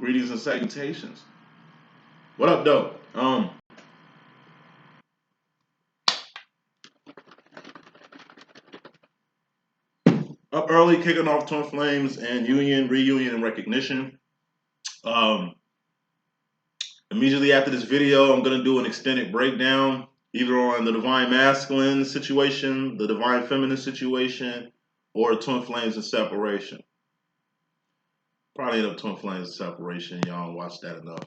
Greetings and salutations. What up, though? Up early, kicking off Twin Flames and reunion, and recognition. Immediately after this video, I'm gonna do an extended breakdown, either on the Divine Masculine situation, the Divine Feminine situation, or Twin Flames and separation. Probably end up Twin Flames and separation. Y'all don't watch that enough.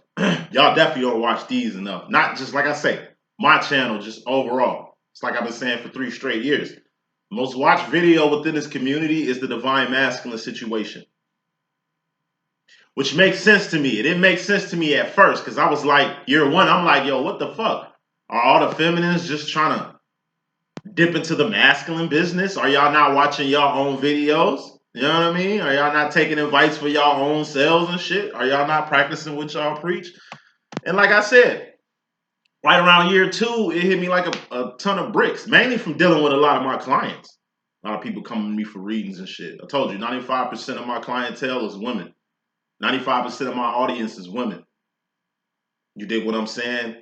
Y'all definitely don't watch these enough. Not just like I say, my channel, just overall. It's like I've been saying for 3 straight years. Most watched video within this community is the Divine Masculine situation. Which makes sense to me. It didn't make sense to me at first because I was like, year one, I'm like, yo, what the fuck? Are all the feminines just trying to dip into the masculine business? Are y'all not watching y'all own videos? You know what I mean? Are y'all not taking advice for y'all own selves and shit? Are y'all not practicing what y'all preach? And like I said, right around year 2, it hit me like a ton of bricks, mainly from dealing with a lot of my clients. A lot of people coming to me for readings and shit. I told you, 95% of my clientele is women. 95% of my audience is women. You dig what I'm saying?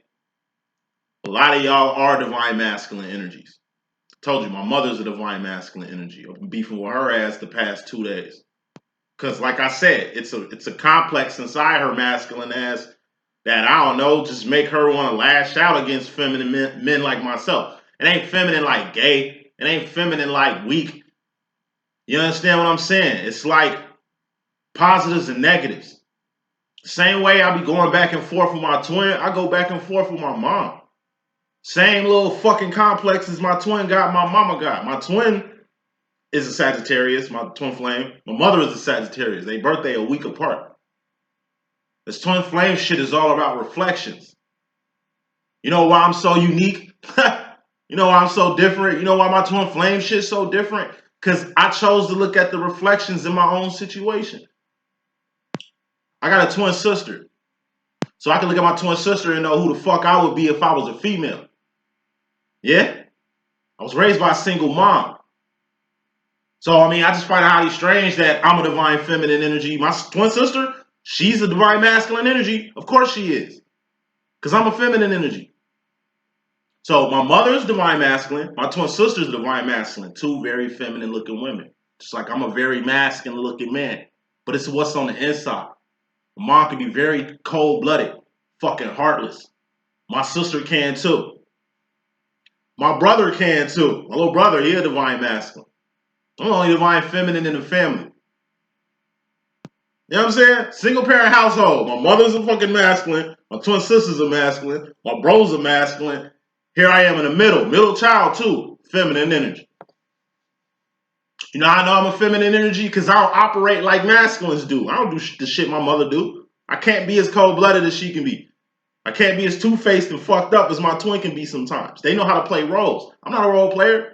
A lot of y'all are divine masculine energies. I told you, my mother's a divine masculine energy. I've been beefing with her ass the past 2 days. Because like I said, it's a complex inside her masculine ass that, I don't know, just make her want to lash out against feminine men like myself. It ain't feminine like gay. It ain't feminine like weak. You understand what I'm saying? It's like positives and negatives. Same way I be going back and forth with my twin, I go back and forth with my mom. Same little fucking complexes my twin got, my mama got. My twin is a Sagittarius, my twin flame. My mother is a Sagittarius. They birthday a week apart. This twin flame shit is all about reflections. You know why I'm so unique? You know why I'm so different? You know why my twin flame shit's so different? Because I chose to look at the reflections in my own situation. I got a twin sister. So I can look at my twin sister and know who the fuck I would be if I was a female. Yeah? I was raised by a single mom. So, I mean, I just find it highly strange that I'm a divine feminine energy. My twin sister, she's a divine masculine energy. Of course she is. Because I'm a feminine energy. So, my mother's divine masculine. My twin sister's divine masculine. 2 very feminine looking women. Just like I'm a very masculine looking man. But it's what's on the inside. My mom can be very cold-blooded. Fucking heartless. My sister can too. My brother can too. My little brother, he a divine masculine. I'm the only divine feminine in the family. You know what I'm saying? Single parent household. My mother's a fucking masculine. My twin sister's a masculine. My bro's a masculine. Here I am in the middle. Middle child too. Feminine energy. You know how I know I'm a feminine energy? Because I don't operate like masculines do. I don't do the shit my mother do. I can't be as cold-blooded as she can be. I can't be as two-faced and fucked up as my twin can be sometimes. They know how to play roles. I'm not a role player.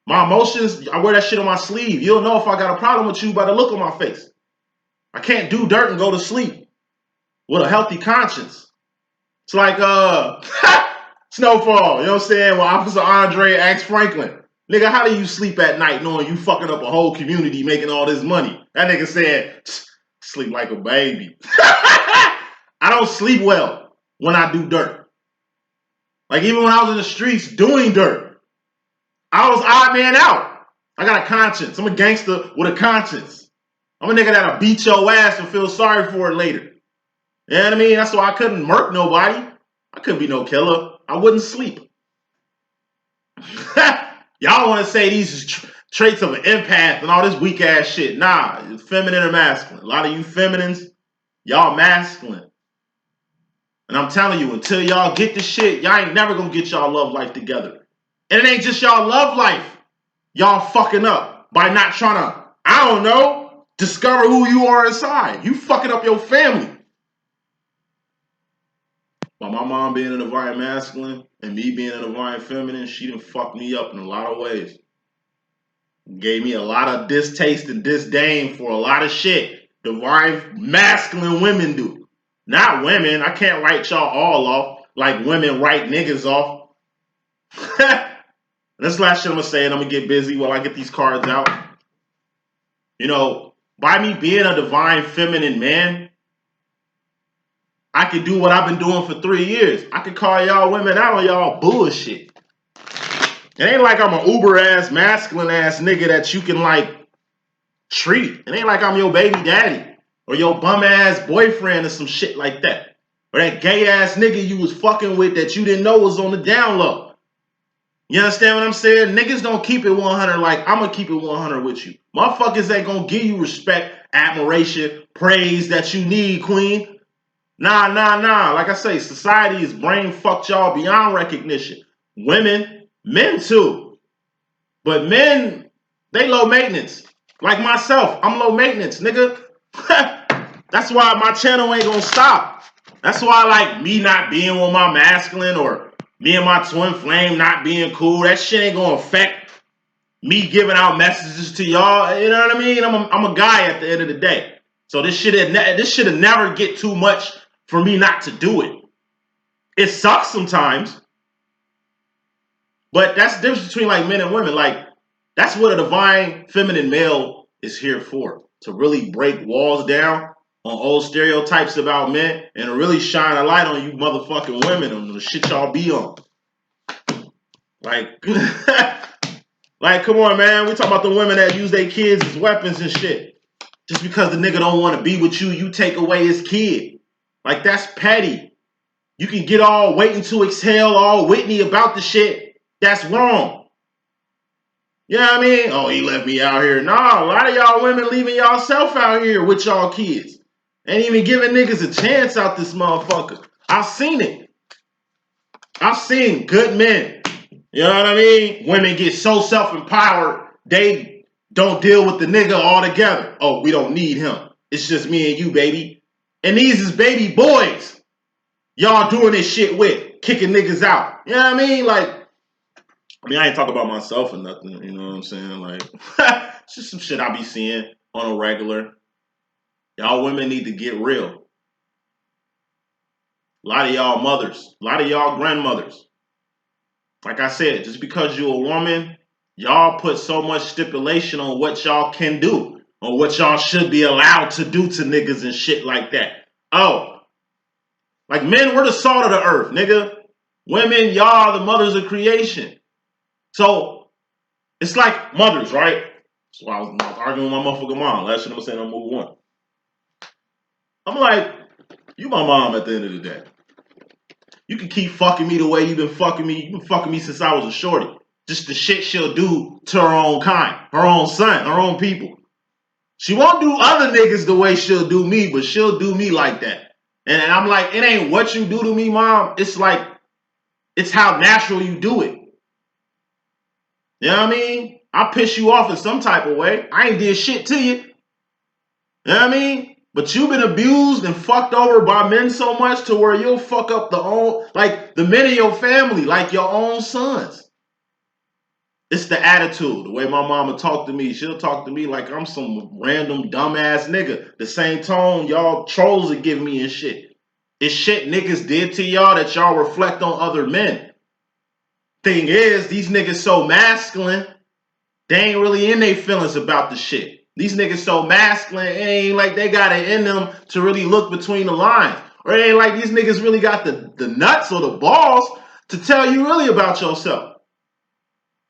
My emotions, I wear that shit on my sleeve. You'll know if I got a problem with you by the look on my face. I can't do dirt and go to sleep with a healthy conscience. It's like Snowfall, you know what I'm saying? When Officer Andre asked Franklin, nigga, how do you sleep at night knowing you fucking up a whole community making all this money? That nigga said, sleep like a baby. I don't sleep well when I do dirt. Like even when I was in the streets doing dirt, I was odd man out. I got a conscience. I'm a gangster with a conscience. I'm a nigga that'll beat your ass and feel sorry for it later. You know what I mean? That's why I couldn't murk nobody. I couldn't be no killer. I wouldn't sleep. Y'all want to say these is traits of an empath and all this weak ass shit. Nah, it's feminine or masculine. A lot of you feminines, y'all masculine. And I'm telling you, until y'all get this shit, y'all ain't never gonna get y'all love life together. And it ain't just y'all love life. Y'all fucking up by not trying to, I don't know, discover who you are inside. You fucking up your family. By my mom being a divine masculine and me being a divine feminine, she done fucked me up in a lot of ways. Gave me a lot of distaste and disdain for a lot of shit divine masculine women do. Not women. I can't write y'all all off like women write niggas off. That's the last shit I'm gonna say, and I'm gonna get busy while I get these cards out. You know, by me being a divine feminine man, I can do what I've been doing for 3 years. I can call y'all women out on y'all bullshit. It ain't like I'm an uber ass, masculine ass nigga that you can like treat. It ain't like I'm your baby daddy or your bum ass boyfriend or some shit like that. Or that gay ass nigga you was fucking with that you didn't know was on the down low. You understand what I'm saying? Niggas don't keep it 100 like I'm gonna keep it 100 with you. Motherfuckers ain't gonna give you respect, admiration, praise that you need, queen. Nah. Like I say, society is brain fucked y'all beyond recognition. Women, men too. But men, they low maintenance. Like myself, I'm low maintenance, nigga. That's why my channel ain't gonna stop. That's why, like, me not being with my masculine or me and my twin flame not being cool, that shit ain't gonna affect me giving out messages to y'all. You know what I mean? I'm a guy at the end of the day. So this shit never get too much for me not to do it. It sucks sometimes. But that's the difference between like men and women. Like, that's what a divine feminine male is here for. To really break walls down on old stereotypes about men and to really shine a light on you motherfucking women on the shit y'all be on. Like, like, come on, man. We talking about the women that use their kids as weapons and shit. Just because the nigga don't want to be with you, you take away his kid. Like, that's petty. You can get all waiting to exhale, all Whitney about the shit. That's wrong. You know what I mean? Oh, he left me out here. Nah, a lot of y'all women leaving y'all self out here with y'all kids. Ain't even giving niggas a chance out this motherfucker. I've seen it. I've seen good men. You know what I mean? Women get so self-empowered, they don't deal with the nigga altogether. Oh, we don't need him. It's just me and you, baby. And these is baby boys y'all doing this shit with, kicking niggas out. You know what I mean? Like, I mean, I ain't talking about myself or nothing. You know what I'm saying? Like, it's just some shit I be seeing on a regular. Y'all women need to get real. A lot of y'all mothers, a lot of y'all grandmothers. Like I said, just because you're a woman, y'all put so much stipulation on what y'all can do, on what y'all should be allowed to do to niggas and shit like that. Oh, like men, we're the salt of the earth, nigga. Women, y'all are the mothers of creation. So it's like mothers, right? So I was arguing with my motherfucking mom. Last shit I'm saying, I'm move on. I'm like, you my mom at the end of the day. You can keep fucking me the way you've been fucking me. You've been fucking me since I was a shorty. Just the shit she'll do to her own kind, her own son, her own people. She won't do other niggas the way she'll do me, but she'll do me like that. And I'm like, it ain't what you do to me, mom. It's like, it's how natural you do it. You know what I mean? I'll piss you off in some type of way. I ain't did shit to you. You know what I mean? But you've been abused and fucked over by men so much to where you'll fuck up the men in your family, like your own sons. It's the attitude, the way my mama talk to me. She'll talk to me like I'm some random dumbass nigga. The same tone y'all trolls are giving me and shit. It's shit niggas did to y'all that y'all reflect on other men. Thing is, these niggas so masculine, they ain't really in their feelings about the shit. These niggas so masculine, it ain't like they got it in them to really look between the lines. Or it ain't like these niggas really got the nuts or the balls to tell you really about yourself.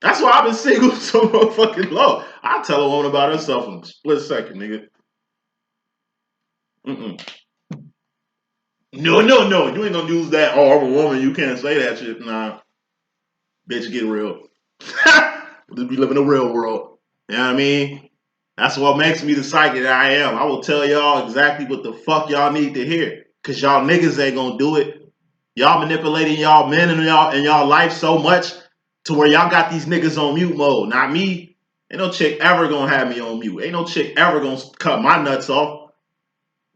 That's why I've been single so motherfucking long. I'll tell a woman about herself in a split second, nigga. No. You ain't gonna use that, oh, I'm a woman, you can't say that shit. Nah. Bitch, get real. We live in the real world. You know what I mean? That's what makes me the psychic that I am. I will tell y'all exactly what the fuck y'all need to hear. Cause y'all niggas ain't gonna do it. Y'all manipulating y'all men in y'all life so much to where y'all got these niggas on mute mode. Not me. Ain't no chick ever gonna have me on mute. Ain't no chick ever gonna cut my nuts off.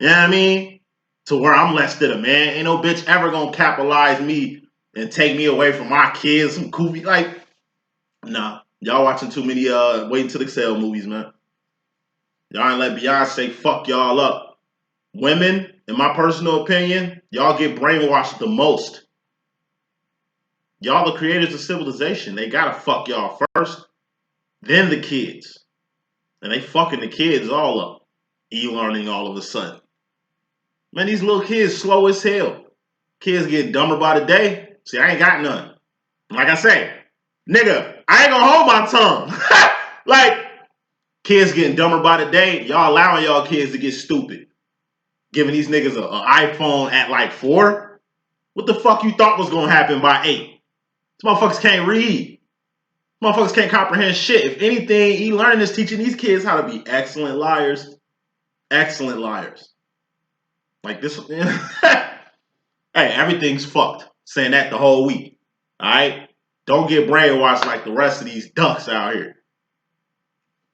You know what I mean? To where I'm less than a man. Ain't no bitch ever gonna capitalize me and take me away from my kids. Some goofy, like, nah. Y'all watching too many Waiting to Exhale movies, man. Y'all ain't let Beyonce fuck y'all up. Women, in my personal opinion, y'all get brainwashed the most. Y'all the creators of civilization. They gotta fuck y'all first, then the kids. And they fucking the kids all up. E-learning all of a sudden. Man, these little kids slow as hell. Kids get dumber by the day. See, I ain't got none. Like I say, nigga, I ain't gonna hold my tongue. Like, kids getting dumber by the day. Y'all allowing y'all kids to get stupid. Giving these niggas an iPhone at like 4? What the fuck you thought was gonna happen by 8? These motherfuckers can't read. Motherfuckers can't comprehend shit. If anything, e-learning is teaching these kids how to be excellent liars. Excellent liars. Like this. Hey, everything's fucked. Saying that the whole week. Alright? Don't get brainwashed like the rest of these ducks out here.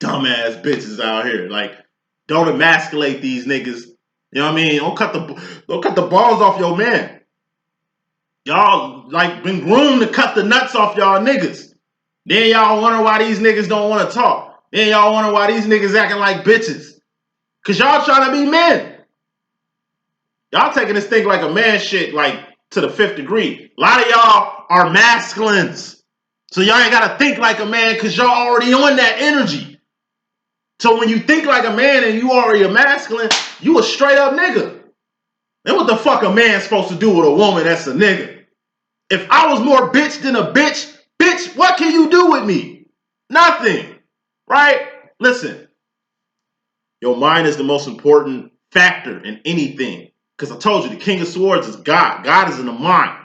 Dumbass bitches out here. Like, don't emasculate these niggas. You know what I mean? Don't cut the balls off your man. Y'all like been groomed to cut the nuts off y'all niggas. Then y'all wonder why these niggas don't want to talk. Then y'all wonder why these niggas acting like bitches. Cause y'all trying to be men. Y'all taking this thing like a man shit like to the 5th degree. A lot of y'all are masculines. So y'all ain't gotta think like a man cause y'all already on that energy. So when you think like a man and you already a masculine, you a straight up nigga. Then what the fuck a man supposed to do with a woman that's a nigga? If I was more bitch than a bitch, what can you do with me? Nothing. Right? Listen. Your mind is the most important factor in anything. Because I told you, the King of Swords is God. God is in the mind.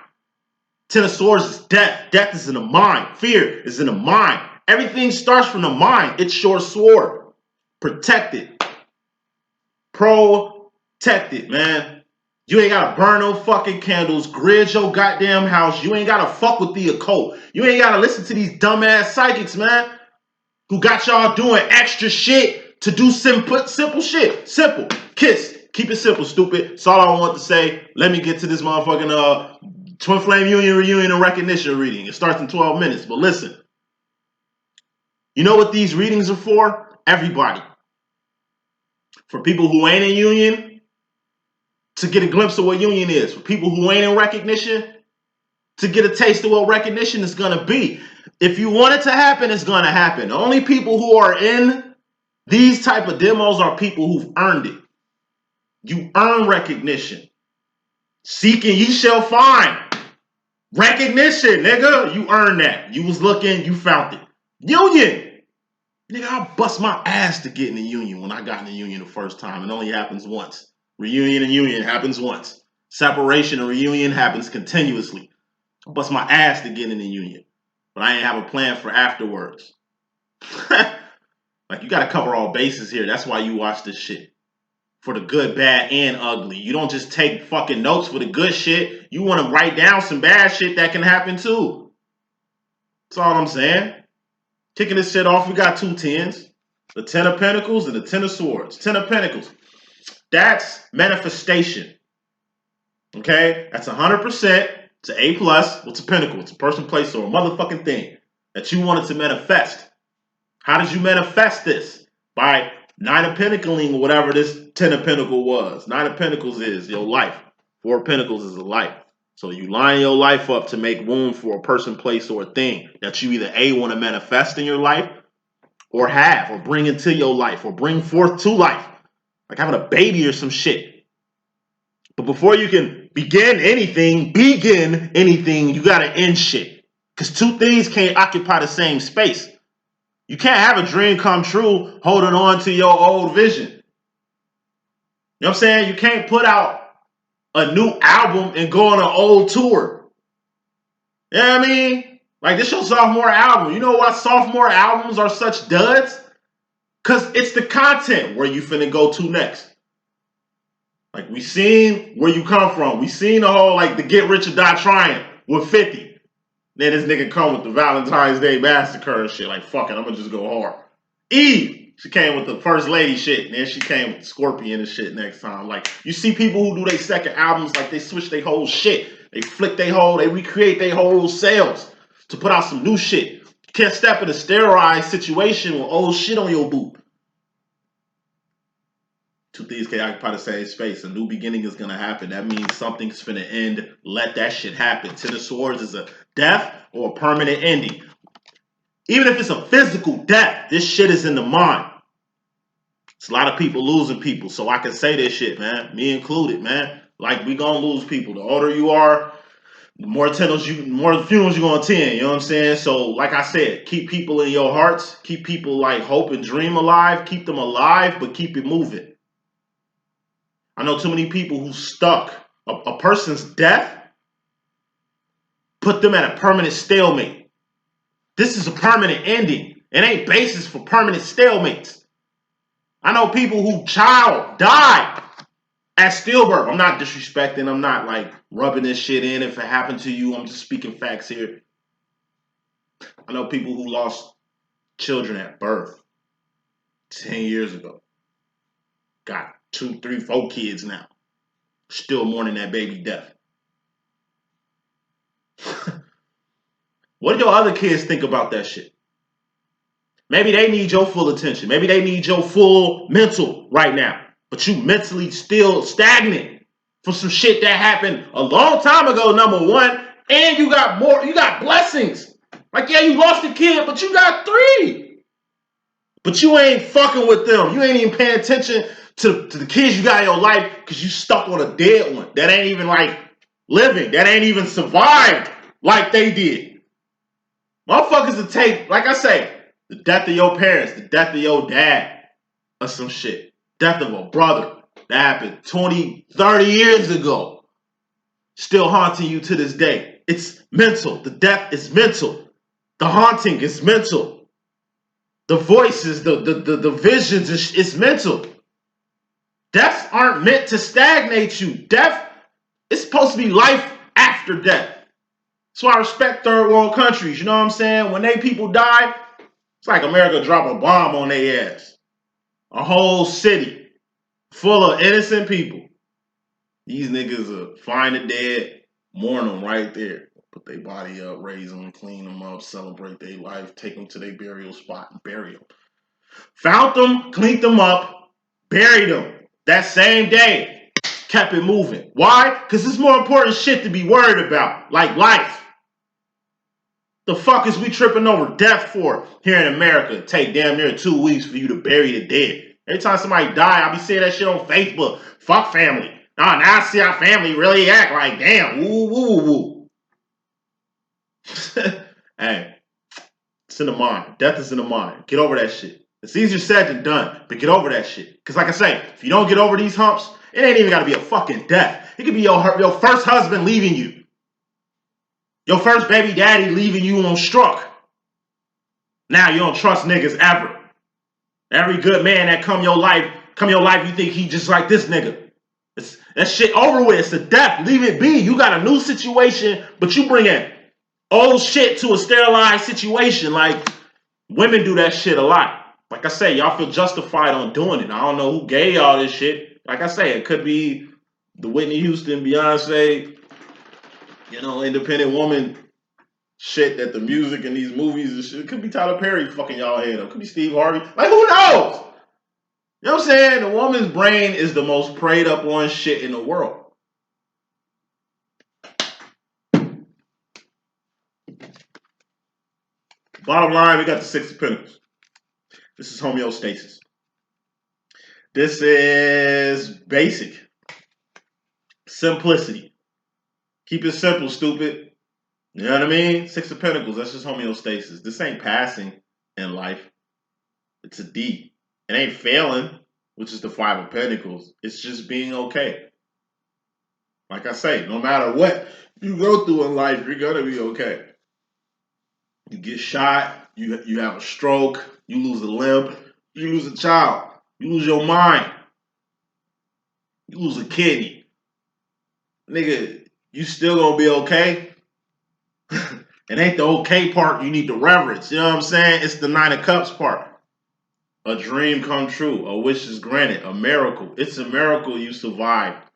Ten of Swords is death. Death is in the mind. Fear is in the mind. Everything starts from the mind. It's your sword. Protect it. Protect it, man. You ain't gotta burn no fucking candles. Grid your goddamn house. You ain't gotta fuck with the occult. You ain't gotta listen to these dumbass psychics, man. Who got y'all doing extra shit to do simple shit. Simple. Kiss. Keep it simple, stupid. That's all I want to say. Let me get to this motherfucking Twin Flame Union reunion and recognition reading. It starts in 12 minutes. But listen. You know what these readings are for? Everybody. For people who ain't in union, to get a glimpse of what union is. For people who ain't in recognition, to get a taste of what recognition is going to be. If you want it to happen, it's going to happen. The only people who are in these type of demos are people who've earned it. You earn recognition. Seek and ye shall find. Recognition, nigga. You earned that. You was looking, you found it. Union. Nigga, I bust my ass to get in the union when I got in the union the first time. It only happens once. Reunion and union happens once. Separation and reunion happens continuously. I bust my ass to get in the union. But I ain't have a plan for afterwards. Like, you got to cover all bases here. That's why you watch this shit. For the good, bad, and ugly. You don't just take fucking notes for the good shit. You want to write down some bad shit that can happen too. That's all I'm saying. Kicking this shit off, we got 2 10s. The 10 of Pentacles and the 10 of Swords. 10 of Pentacles. That's manifestation. Okay? That's 100%. It's an A+. What's a pentacle? It's a person, place, or a motherfucking thing that you wanted to manifest. How did you manifest this? By 9 of Pentacling or whatever this 10 of Pentacle was. 9 of Pentacles is your life. 4 of Pentacles is a life. So you line your life up to make room for a person, place, or a thing that you either A, want to manifest in your life, or have, or bring into your life, or bring forth to life. Like having a baby or some shit. But before you can begin anything, you got to end shit. Because 2 things can't occupy the same space. You can't have a dream come true holding on to your old vision. You know what I'm saying? You can't put out a new album and go on an old tour. You know what I mean? Like, this your sophomore album. You know why sophomore albums are such duds? Because it's the content where you finna go to next. Like, we seen where you come from. We seen the whole, like, the get rich or die trying with 50. Then this nigga come with the Valentine's Day massacre and shit. Like, fuck it, I'm gonna just go hard. Eve, she came with the First Lady shit. And then she came with the Scorpion and shit next time. Like, you see people who do their second albums, like, they switch their whole shit. They flick their whole, they recreate their whole selves to put out some new shit. You can't step in a sterilized situation with old shit on your boot. 2 things can occupy the same space. A new beginning is going to happen. That means something's finna end. Let that shit happen. 10 of Swords is a death or a permanent ending. Even if it's a physical death, this shit is in the mind. It's a lot of people losing people, so I can say this shit, man. Me included, man. Like, we gonna lose people. The older you are, the more funerals you gonna attend. You know what I'm saying? So, like I said, keep people in your hearts. Keep people like hope and dream alive. Keep them alive, but keep it moving. I know too many people who stuck. A person's death put them at a permanent stalemate. This is a permanent ending. It ain't basis for permanent stalemates. I know people who child died at stillbirth. I'm not disrespecting. I'm not like rubbing this shit in. If it happened to you, I'm just speaking facts here. I know people who lost children at birth 10 years ago. Got 2, 3, 4 kids now. Still mourning that baby death. What do your other kids think about that shit? Maybe they need your full attention. Maybe they need your full mental right now. But you mentally still stagnant for some shit that happened a long time ago, number one. And you got blessings. Like, yeah, you lost a kid, but you got 3. But you ain't fucking with them. You ain't even paying attention to the kids you got in your life because you stuck on a dead one. That ain't even like living. That ain't even survived like they did. Motherfuckers will take, like I say, the death of your parents, the death of your dad, or some shit. Death of a brother that happened 20, 30 years ago. Still haunting you to this day. It's mental. The death is mental. The haunting is mental. The voices, the visions, it's mental. Deaths aren't meant to stagnate you. Death is supposed to be life after death. That's why I respect third world countries. You know what I'm saying? When they people die, it's like America drop a bomb on their ass. A whole city full of innocent people. These niggas will find the dead, mourn them right there. Put their body up, raise them, clean them up, celebrate their life, take them to their burial spot and bury them. Found them, cleaned them up, buried them that same day. Kept it moving. Why? Because there's more important shit to be worried about, like life. The fuck is we tripping over death for here in America? It take damn near 2 weeks for you to bury the dead. Every time somebody die, I be seeing that shit on Facebook. Fuck family. Now I see how family really act. Like, damn, woo, woo, woo. Hey, it's in the mind. Death is in the mind. Get over that shit. It's easier said than done, but get over that shit. Because like I say, if you don't get over these humps, it ain't even got to be a fucking death. It could be your first husband leaving you. Your first baby daddy leaving you on struck. Now you don't trust niggas ever. Every good man that come your life, you think he just like this nigga. That shit over with. It's a death. Leave it be. You got a new situation, but you bring in old shit to a sterilized situation. Like, women do that shit a lot. Like I say, y'all feel justified on doing it. I don't know who gave y'all this shit. Like I say, it could be the Whitney Houston, Beyonce, independent woman shit that the music and these movies and shit. It could be Tyler Perry fucking y'all head up. It could be Steve Harvey. Like, who knows? You know what I'm saying? The woman's brain is the most preyed up on shit in the world. Bottom line, we got the 6 of Pentacles. This is homeostasis. This is basic. Simplicity. Keep it simple, stupid. You know what I mean? 6 of Pentacles, that's just homeostasis. This ain't passing in life. It's a D. It ain't failing, which is the 5 of Pentacles. It's just being okay. Like I say, no matter what you go through in life, you're going to be okay. You get shot, you have a stroke, you lose a limb, you lose a child, you lose your mind, you lose a kidney. Nigga, you still going to be okay? It ain't the okay part you need to reverence. You know what I'm saying? It's the 9 of Cups part. A dream come true. A wish is granted. A miracle. It's a miracle you survived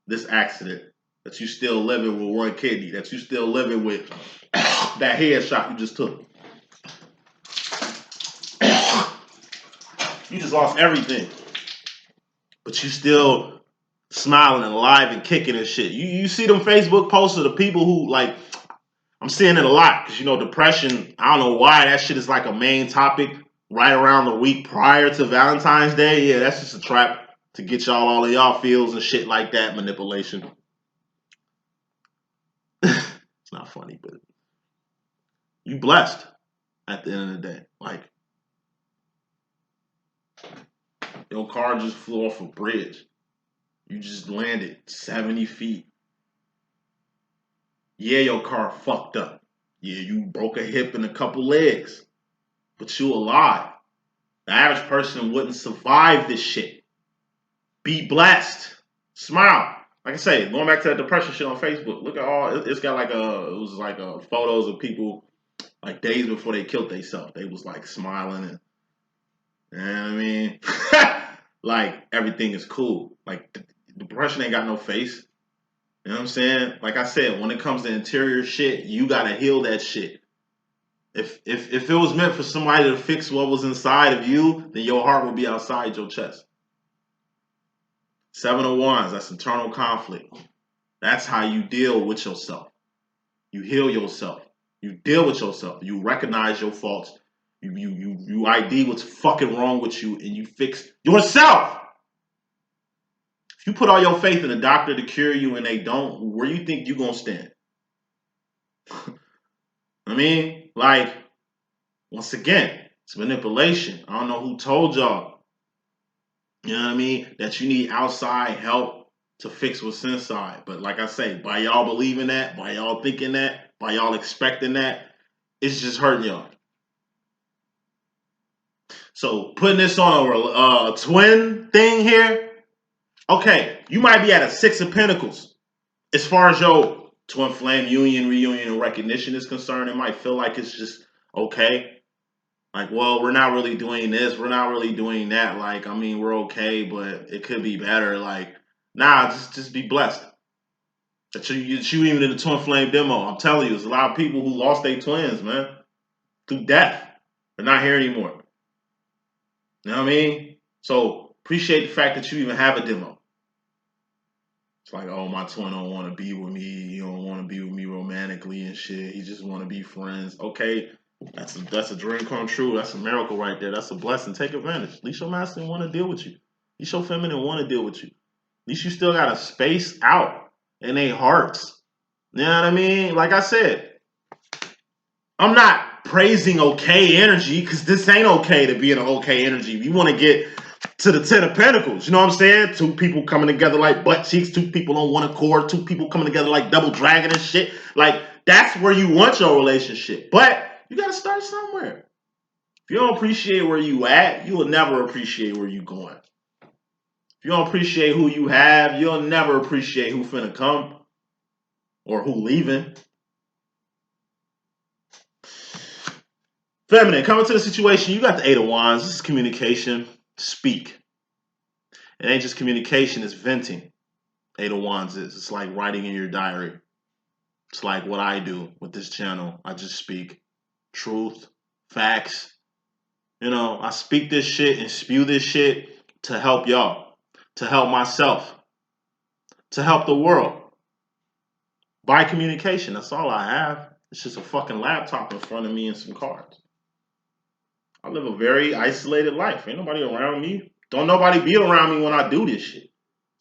this accident. That you still living with one kidney. That you still living with that headshot you just took. You just lost everything. But you still smiling and alive and kicking and shit. You see them Facebook posts of the people who, like, I'm seeing it a lot because, depression, I don't know why that shit is like a main topic right around the week prior to Valentine's Day, yeah, that's just a trap to get y'all all of y'all feels and shit like that. Manipulation. It's not funny, but you blessed at the end of the day. Like, your car just flew off a bridge. You just landed 70 feet. Yeah, your car fucked up. Yeah, you broke a hip and a couple legs. But you alive. The average person wouldn't survive this shit. Be blessed. Smile. Like I say, going back to that depression shit on Facebook, look at all, it's got like it was like photos of people like days before they killed themselves. They was like smiling and, you know what I mean? Like everything is cool. Like depression ain't got no face. You know what I'm saying? Like I said, when it comes to interior shit, you gotta heal that shit. If it was meant for somebody to fix what was inside of you, then your heart would be outside your chest. 7 of Wands, that's internal conflict. That's how you deal with yourself. You heal yourself. You deal with yourself. You recognize your faults. You ID what's fucking wrong with you, and you fix yourself. If you put all your faith in a doctor to cure you and they don't, where you think you gonna stand? I mean, like, once again, it's manipulation. I don't know who told y'all, you know what I mean, that you need outside help to fix what's inside. But like I say, by y'all believing that, by y'all thinking that, by y'all expecting that, it's just hurting y'all. So putting this on a twin thing here, okay, you might be at a 6 of Pentacles. As far as your twin flame union, reunion, and recognition is concerned, it might feel like it's just okay. Like, well, we're not really doing this. We're not really doing that. Like, I mean, we're okay, but it could be better. Like, nah, just be blessed. That you even in the twin flame demo. I'm telling you, there's a lot of people who lost their twins, man, through death. They're not here anymore. You know what I mean? So appreciate the fact that you even have a demo. It's like, oh, my twin don't want to be with me. He don't want to be with me romantically and shit. He just want to be friends. Okay, that's a dream come true. That's a miracle right there. That's a blessing. Take advantage. At least your masculine want to deal with you. At least your feminine want to deal with you. At least you still got a space out in their hearts. You know what I mean? Like I said, I'm not praising okay energy because this ain't okay to be in an okay energy. You want to get to the 10 of Pentacles. You know what I'm saying? Two people coming together like butt cheeks. Two people on one accord. Two people coming together like double dragon and shit. Like, that's where you want your relationship. But you got to start somewhere. If you don't appreciate where you at, you will never appreciate where you going. If you don't appreciate who you have, you'll never appreciate who finna come or who leaving. Feminine, coming to the situation, you got the 8 of Wands. This is communication. Speak. It ain't just communication, it's venting. 8 of Wands is. It's like writing in your diary. It's like what I do with this channel. I just speak truth, facts. You know, I speak this shit and spew this shit to help y'all, to help myself, to help the world. By communication, that's all I have. It's just a fucking laptop in front of me and some cards. I live a very isolated life. Ain't nobody around me. Don't nobody be around me when I do this shit.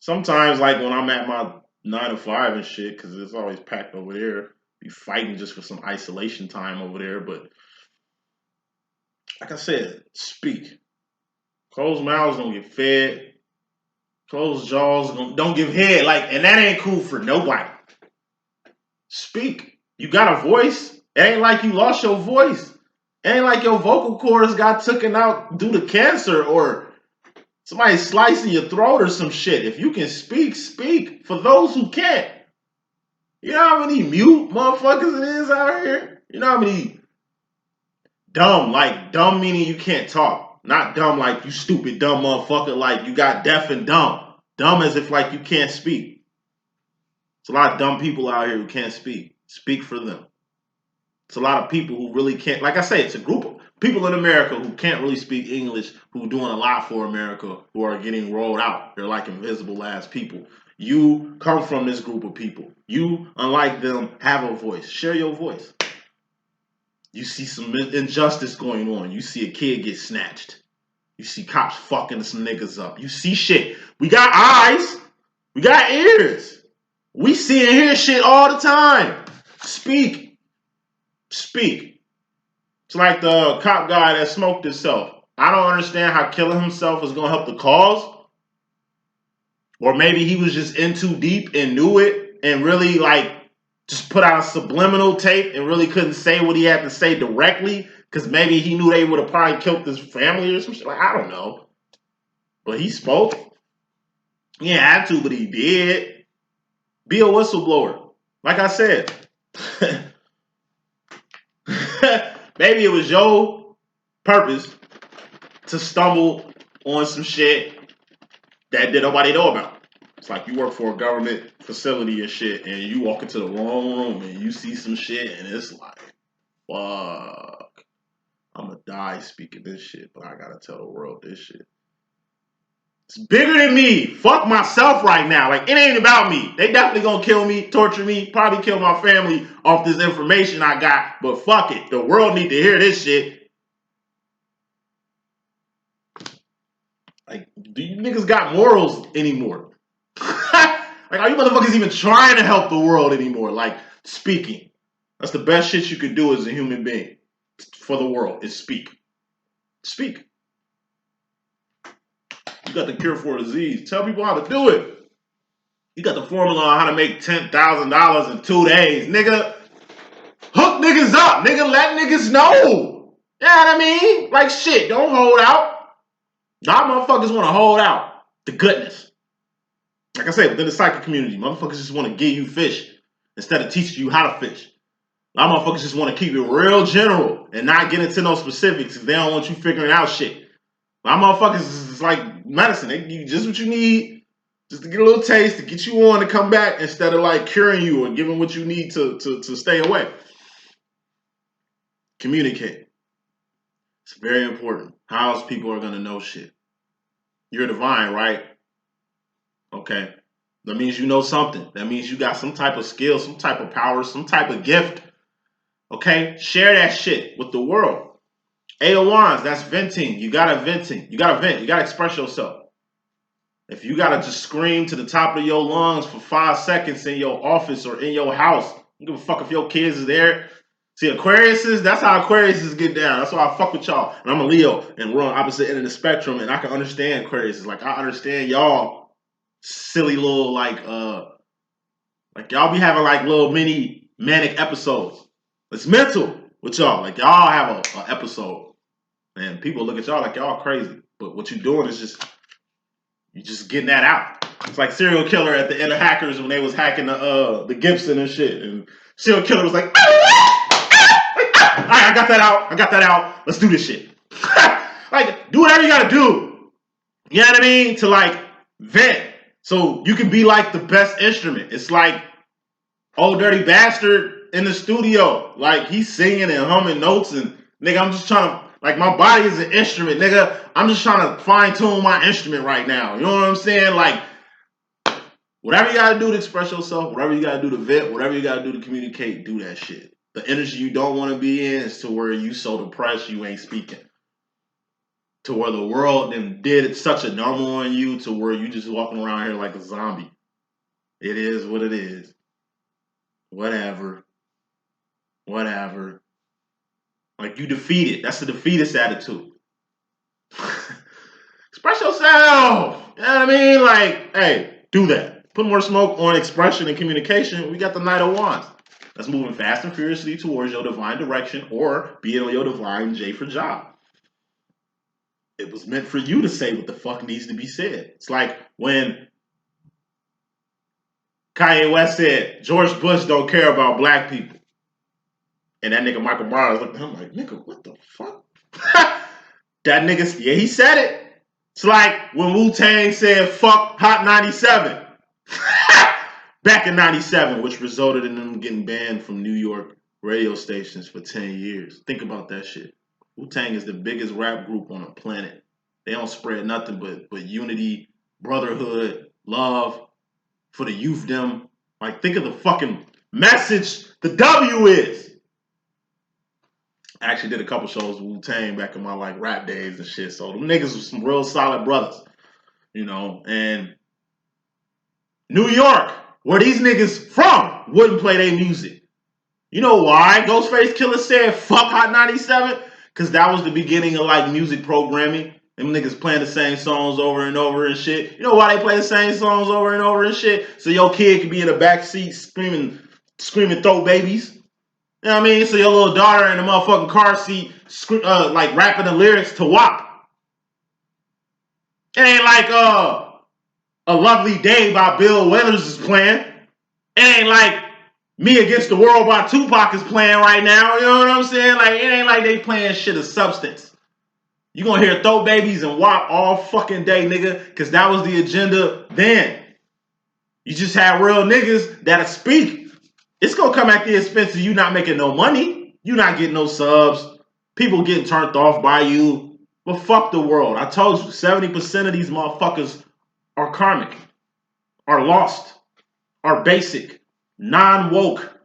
Sometimes, like when I'm at my 9 to 5 and shit, because it's always packed over there, be fighting just for some isolation time over there. But like I said, speak. Closed mouths don't get fed. Closed jaws don't give head. Like, and that ain't cool for nobody. Speak. You got a voice. It ain't like you lost your voice. It ain't like your vocal cords got taken out due to cancer or somebody slicing your throat or some shit. If you can speak, speak. For those who can't. You know how many mute motherfuckers it is out here? You know how many dumb, like dumb meaning you can't talk. Not dumb like you stupid dumb motherfucker, like you got deaf and dumb. Dumb as if like you can't speak. It's a lot of dumb people out here who can't speak. Speak for them. It's a lot of people who really can't. Like I say, it's a group of people in America who can't really speak English, who are doing a lot for America, who are getting rolled out. They're like invisible ass people. You come from this group of people. You, unlike them, have a voice. Share your voice. You see some injustice going on. You see a kid get snatched. You see cops fucking some niggas up. You see shit. We got eyes. We got ears. We see and hear shit all the time. Speak. Speak. It's like the cop guy that smoked himself. I don't understand how killing himself is going to help the cause. Or maybe he was just in too deep and knew it and really like just put out a subliminal tape and really couldn't say what he had to say directly because maybe he knew they would have probably killed his family or some shit. Like, I don't know. But he spoke. He didn't have to, but he did. Be a whistleblower. Like I said. Maybe it was your purpose to stumble on some shit that nobody know about. It's like you work for a government facility and shit, and you walk into the wrong room and you see some shit, and it's like, fuck, I'm gonna die speaking this shit, but I gotta tell the world this shit. It's bigger than me. Fuck myself right now. Like, it ain't about me. They definitely gonna kill me, torture me, probably kill my family off this information I got, but fuck it. The world need to hear this shit. Like, do you niggas got morals anymore? Like, are you motherfuckers even trying to help the world anymore? Like, speaking. That's the best shit you could do as a human being for the world, is speak. Speak. You got the cure for a disease. Tell people how to do it. You got the formula on how to make $10,000 in 2 days. Nigga, hook niggas up. Nigga, let niggas know. You know what I mean? Like, shit, don't hold out. Y'all motherfuckers want to hold out. The goodness. Like I said, within the psychic community, motherfuckers just want to give you fish instead of teaching you how to fish. A lot of motherfuckers just want to keep it real general and not get into no specifics if they don't want you figuring out shit. A lot of motherfuckers is like medicine. They give you just what you need, just to get a little taste, to get you on to come back instead of like curing you or giving what you need to stay away. Communicate. It's very important. How else people are going to know shit? You're divine, right? Okay. That means you know something. That means you got some type of skill, some type of power, some type of gift. Okay? Share that shit with the world. 8 of Wands, that's venting. You gotta venting. You gotta vent. You gotta express yourself. If you gotta just scream to the top of your lungs for 5 seconds in your office or in your house, you give a fuck if your kids is there. See, Aquariuses, that's how Aquariuses get down. That's why I fuck with y'all. And I'm a Leo, and we're on opposite end of the spectrum, and I can understand Aquariuses. Like, I understand y'all silly little like y'all be having like little mini manic episodes. It's mental with y'all. Like, y'all have a episode and people look at y'all like y'all crazy, but what you're doing is you just getting that out. It's like serial killer at the end of Hackers when they was hacking the Gibson and shit, and serial killer was like, all right, I got that out, let's do this shit. Like, do whatever you gotta do, you know what I mean, to like vent. So you can be like the best instrument. It's like Old Dirty Bastard in the studio. Like, he's singing and humming notes, and nigga, I'm just trying to, like, my body is an instrument, nigga. I'm just trying to fine tune my instrument right now. You know what I'm saying? Like, whatever you gotta do to express yourself, whatever you gotta do to vent, whatever you gotta do to communicate, do that shit. The energy you don't want to be in is to where you so depressed you ain't speaking. To where the world then did such a number on you to where you just walking around here like a zombie. It is what it is. Whatever. Like, you defeated. That's the defeatist attitude. Express yourself. You know what I mean? Like, hey, do that. Put more smoke on expression and communication. We got the Knight of Wands. That's moving fast and furiously towards your divine direction, or being on your divine J for job. It was meant for you to say what the fuck needs to be said. It's like when Kanye West said, George Bush don't care about black people. And that nigga Michael Myers looked at him like, nigga, what the fuck? That nigga, yeah, he said it. It's like when Wu-Tang said, fuck Hot 97. Back in 97, which resulted in them getting banned from New York radio stations for 10 years. Think about that shit. Wu-Tang is the biggest rap group on the planet. They don't spread nothing but unity, brotherhood, love for the youth them. Like, think of the fucking message the W is. I actually did a couple shows with Wu-Tang back in my like rap days and shit. So them niggas was some real solid brothers, you know. And New York, where these niggas from, wouldn't play their music. You know why? Ghostface Killer said fuck Hot 97? Because that was the beginning of like music programming. Them niggas playing the same songs over and over and shit. You know why they play the same songs over and over and shit? So your kid can be in the back seat screaming throw babies. You know what I mean? So your little daughter in the motherfucking car seat like rapping the lyrics to WAP. It ain't like A Lovely Day by Bill Withers is playing. It ain't like Me Against the World by Tupac is playing right now. You know what I'm saying? Like, it ain't like they playing shit of substance. You gonna hear Throw Babies and WAP all fucking day, nigga, because that was the agenda then. You just have real niggas that'll speak. It's gonna come at the expense of you not making no money. You not getting no subs. People getting turned off by you. But fuck the world. I told you, 70% of these motherfuckers are karmic, are lost, are basic, non-woke.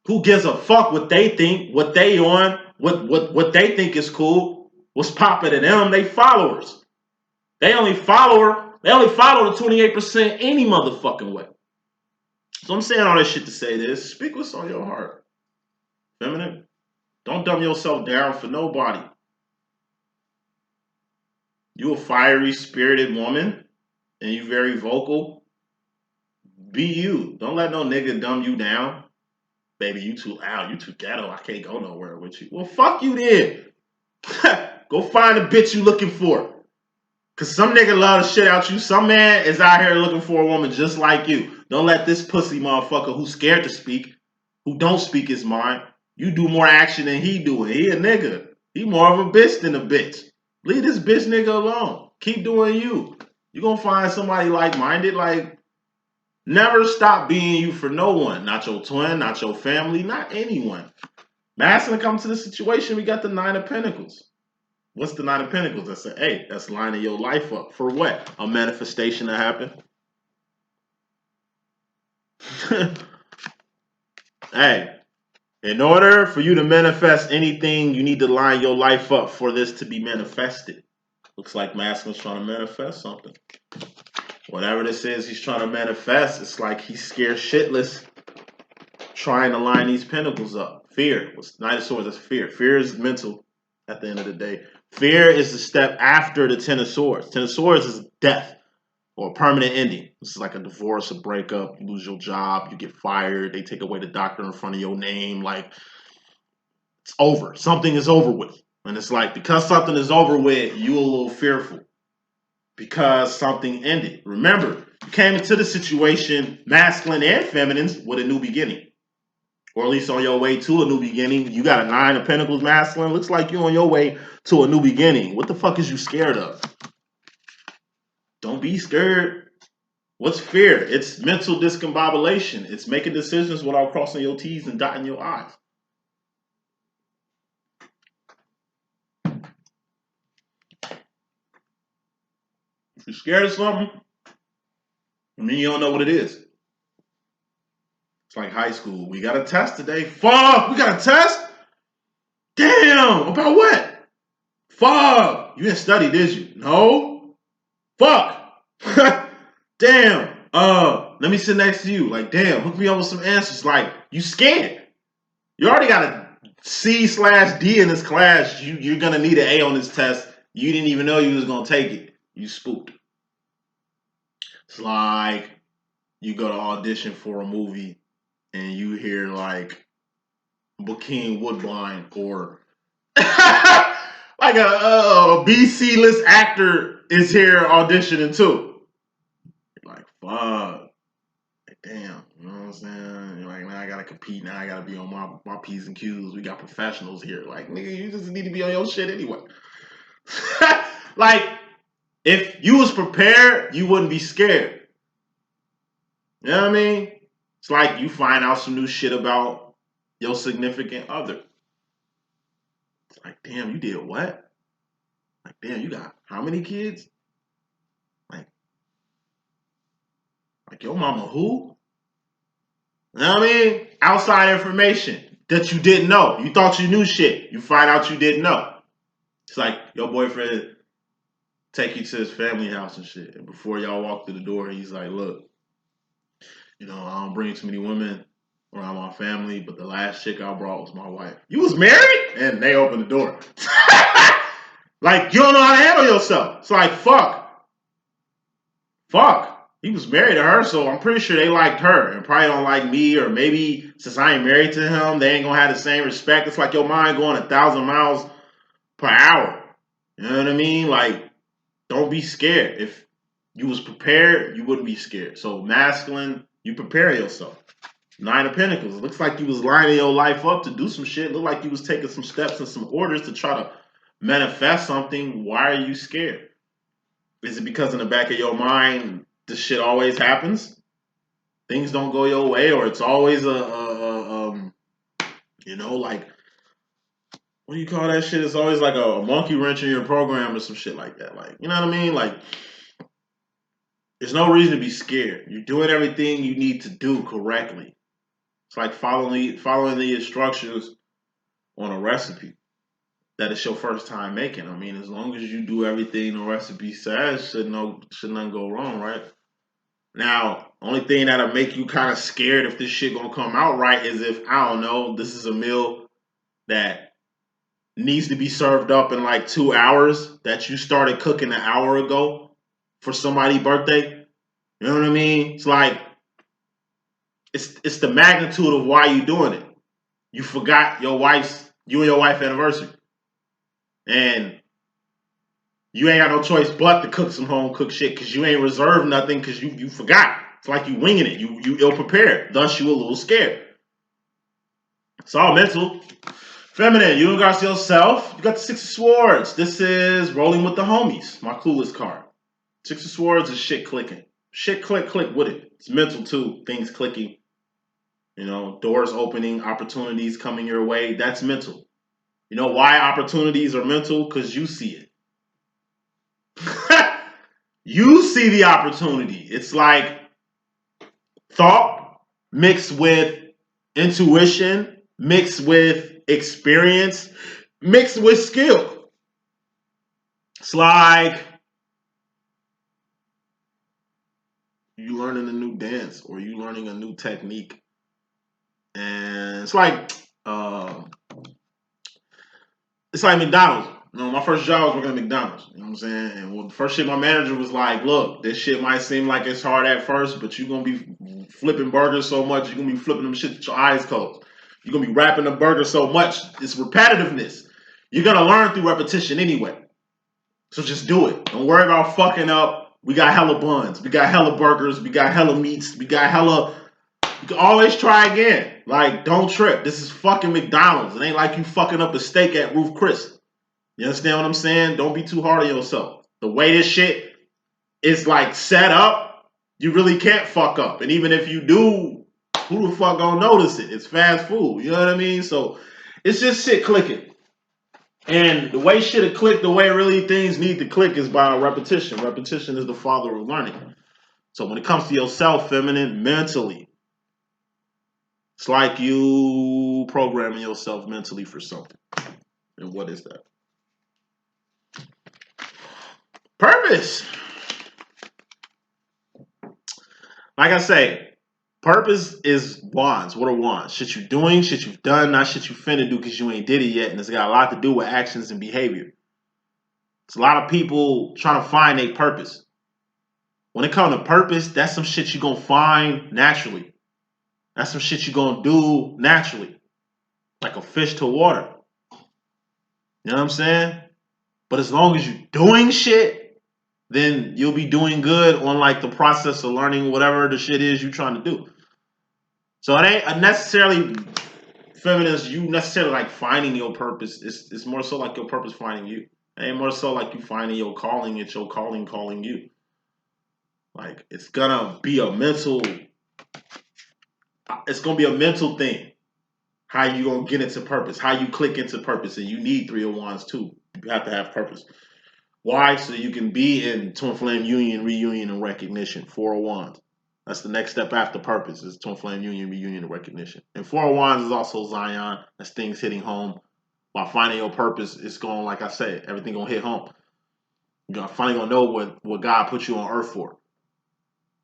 Who gives a fuck what they think, what they on, what they think is cool, what's popping to them? They followers. They only follow the 28% any motherfucking way. So I'm saying all this shit to say this. Speak what's on your heart. Feminine. Don't dumb yourself down for nobody. You a fiery, spirited woman, and you very vocal. Be you. Don't let no nigga dumb you down. Baby, you too loud. You too ghetto. I can't go nowhere with you. Well, fuck you then. Go find a bitch you looking for. Because some nigga love the shit out you. Some man is out here looking for a woman just like you. Don't let this pussy motherfucker who's scared to speak, who don't speak his mind, you do more action than he doing. He a nigga. He more of a bitch than a bitch. Leave this bitch nigga alone. Keep doing you. You gonna find somebody like-minded. Like, never stop being you for no one. Not your twin, not your family, not anyone. Masculine comes to the situation, we got the 9 of Pentacles. What's the 9 of Pentacles? That's a, hey, that's lining your life up. For what? A manifestation to happen. Hey, in order for you to manifest anything, you need to line your life up for this to be manifested. Looks like Masculine's trying to manifest something. Whatever this is he's trying to manifest, it's like he's scared shitless trying to line these pentacles up. Fear. What's 9 of Swords? That's fear. Fear is mental at the end of the day. Fear is the step after the 10 of Swords. 10 of Swords is death or a permanent ending. This is like a divorce, a breakup. You lose your job, you get fired, they take away the doctor in front of your name. Like, it's over. Something is over with. And it's like, because something is over with, you a little fearful. Because something ended. Remember, you came into the situation, masculine and feminine, with a new beginning. Or at least on your way to a new beginning. You got a 9 of Pentacles masculine. Looks like you're on your way to a new beginning. What the fuck is you scared of? Don't be scared. What's fear? It's mental discombobulation. It's making decisions without crossing your T's and dotting your I's. If you're scared of something, I mean, you don't know what it is. It's like high school. We got a test today. Fuck, we got a test? Damn, about what? Fuck, you didn't study, did you? No. Fuck. Damn. Let me sit next to you. Like, damn, hook me up with some answers. Like, you scared. You already got a C/D in this class. You're gonna need an A on this test. You didn't even know you was gonna take it. You spooked. It's like you go to audition for a movie and you hear like Bokeem Woodbine or like a BC list actor is here auditioning too. You're like, fuck. Like, damn, you know what I'm saying? You're like, now I gotta compete, now I gotta be on my P's and Q's. We got professionals here. Like, nigga, you just need to be on your shit anyway. Like, if you was prepared, you wouldn't be scared. You know what I mean? It's like you find out some new shit about your significant other. It's like, damn, you did what? Like, damn, you got how many kids? Like your mama who? You know what I mean? Outside information. that you didn't know. You thought you knew shit. You find out you didn't know. It's like your boyfriend take you to his family house and shit. And before y'all walk through the door, he's like, look, I don't bring too many women around my family, but the last chick I brought was my wife. You was married? And they opened the door. Like, you don't know how to handle yourself. It's like, fuck. He was married to her, so I'm pretty sure they liked her and probably don't like me, or maybe since I ain't married to him, they ain't gonna have the same respect. It's like your mind going 1,000 miles per hour. You know what I mean? Like, don't be scared. If you was prepared, you wouldn't be scared. So masculine, you prepare yourself. 9 of Pentacles. It looks like you was lining your life up to do some shit. It looked like you was taking some steps and some orders to try to manifest something. Why are you scared? Is it because in the back of your mind, this shit always happens? Things don't go your way, or it's always like, what do you call that shit? It's always like a monkey wrench in your program or some shit like that. Like, you know what I mean? Like, there's no reason to be scared. You're doing everything you need to do correctly. It's like following the instructions on a recipe that it's your first time making. I mean, as long as you do everything the recipe says, should nothing go wrong, right? Now, only thing that'll make you kind of scared if this shit gonna come out right is if, I don't know, this is a meal that needs to be served up in like 2 hours that you started cooking an hour ago for somebody's birthday. You know what I mean? It's like, it's the magnitude of why you doing it. You forgot you and your wife anniversary. And you ain't got no choice but to cook some home cooked shit because you ain't reserved nothing because you forgot. It's like you winging it. You ill prepared. Thus you a little scared. It's all mental. Feminine, you don't got yourself. You got the 6 of Swords. This is rolling with the homies. My coolest card. 6 of Swords is shit clicking. Shit click with it. It's mental too. Things clicking. Doors opening, opportunities coming your way. That's mental. You know why opportunities are mental? Because you see it. You see the opportunity. It's like thought mixed with intuition, mixed with experience, mixed with skill. It's like you learning a new dance or you learning a new technique. And it's like McDonald's. My first job was working at McDonald's. You know what I'm saying? And the first shit my manager was like, look, this shit might seem like it's hard at first, but you're going to be flipping burgers so much, you're going to be flipping them shit with your eyes closed. You're going to be wrapping the burger so much. It's repetitiveness. You're going to learn through repetition anyway. So just do it. Don't worry about fucking up. We got hella buns. We got hella burgers. We got hella meats. We got hella... You can always try again. Like, don't trip. This is fucking McDonald's. It ain't like you fucking up a steak at Ruth Chris. You understand what I'm saying? Don't be too hard on yourself. The way this shit is like set up, you really can't fuck up. And even if you do, who the fuck gonna notice it? It's fast food. You know what I mean? So it's just shit clicking. And the way shit will click, the way really things need to click is by repetition. Repetition is the father of learning. So when it comes to yourself, feminine, mentally, it's like you programming yourself mentally for something. And what is that? Purpose. Like I say, purpose is wands. What are wands? Shit you doing, shit you've done, not shit you finna do because you ain't did it yet. And it's got a lot to do with actions and behavior. It's a lot of people trying to find a purpose. When it comes to purpose, that's some shit you gonna find naturally. That's some shit you gonna do naturally. Like a fish to water. You know what I'm saying? But as long as you're doing shit, then you'll be doing good on like the process of learning whatever the shit is you're trying to do. So it ain't necessarily feminist, you necessarily like finding your purpose. It's more so like your purpose finding you. It ain't more so like you finding your calling, it's your calling calling you. Like it's gonna be a mental thing. How you gonna get into purpose, how you click into purpose, and you need 3 of Wands too. You have to have purpose. Why? So you can be in twin flame union, reunion, and recognition. 4 of Wands. That's the next step after purpose. Is twin flame union, reunion, and recognition. And Four of Wands is also Zion. That's things hitting home. By finding your purpose, it's going, like I said, everything gonna hit home. You're finally gonna know what God put you on earth for.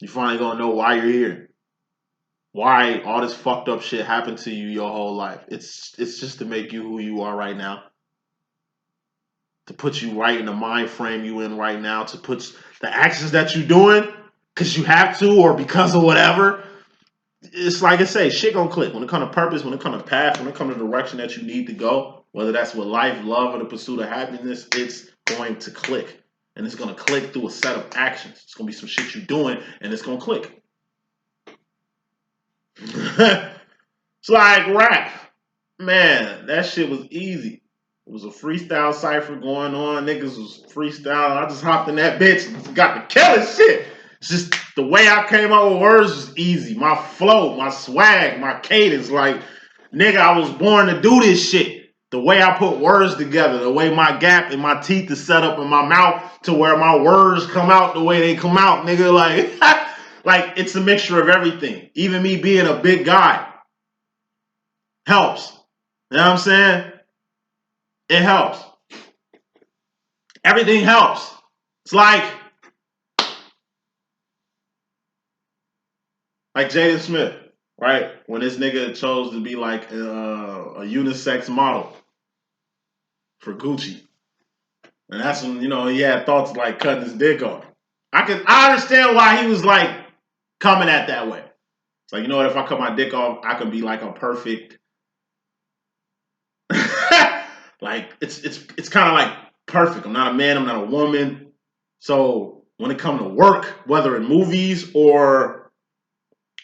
You finally gonna know why you're here. Why all this fucked up shit happened to you your whole life. It's just to make you who you are right now. To put you right in the mind frame you in right now. To put the actions that you're doing because you have to or because of whatever. It's like I say, shit gonna click. When it comes to purpose, when it comes to path, when it comes to the direction that you need to go, whether that's with life, love, or the pursuit of happiness, it's going to click. And it's gonna click through a set of actions. It's gonna be some shit you're doing, and it's gonna click. It's like rap. Man, that shit was easy. It was a freestyle cipher going on. Niggas was freestyling. I just hopped in that bitch and got the killing shit. It's just the way I came up with words was easy. My flow, my swag, my cadence. Like, nigga, I was born to do this shit. The way I put words together, the way my gap and my teeth is set up in my mouth to where my words come out the way they come out, nigga. Like, like it's a mixture of everything. Even me being a big guy helps. You know what I'm saying? It helps. Everything helps. It's like Jaden Smith, right? When this nigga chose to be like a unisex model for Gucci. And that's when, you know, he had thoughts like cutting his dick off. I understand why he was like coming at that way. It's like, you know what, if I cut my dick off, I could be like a perfect like it's kind of like perfect. I'm not a man, I'm not a woman. So when it comes to work, whether in movies or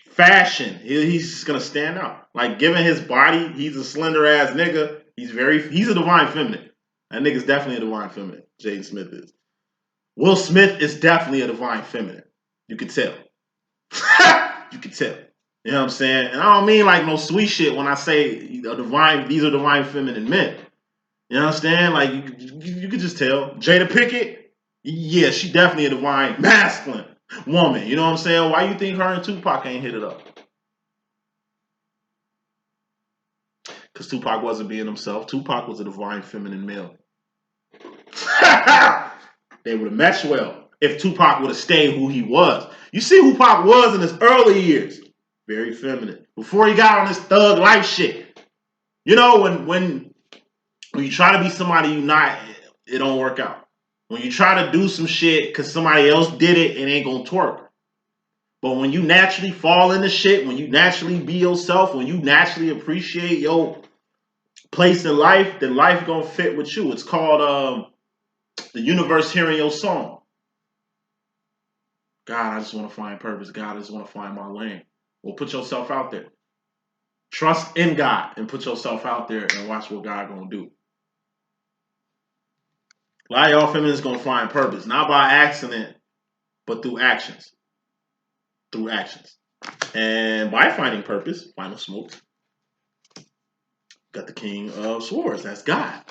fashion, he's just gonna stand out. Like given his body, he's a slender ass nigga. He's a divine feminine. That nigga's definitely a divine feminine. Jaden Smith is. Will Smith is definitely a divine feminine. You can tell. You can tell. You know what I'm saying? And I don't mean like no sweet shit when I say these are divine feminine men. You understand? Like you could just tell. Jada Pinkett, yeah, she definitely a divine masculine woman. You know what I'm saying? Why you think her and Tupac ain't hit it up? Because Tupac wasn't being himself. Tupac was a divine feminine male. They would have meshed well if Tupac would have stayed who he was. You see who Pac was in his early years. Very feminine. Before he got on this thug life shit. You know, when you try to be somebody you're not, it don't work out. When you try to do some shit because somebody else did it, it ain't gonna twerk. But when you naturally fall into shit, when you naturally be yourself, when you naturally appreciate your place in life, then life gonna fit with you. It's called the universe hearing your song. God, I just want to find purpose. God, I just want to find my lane. Well, put yourself out there. Trust in God and put yourself out there and watch what God gonna do. A lot of y'all feminists gonna find purpose, not by accident, but through actions. Through actions. And by finding purpose, final smoke. Got the King of Swords. That's God.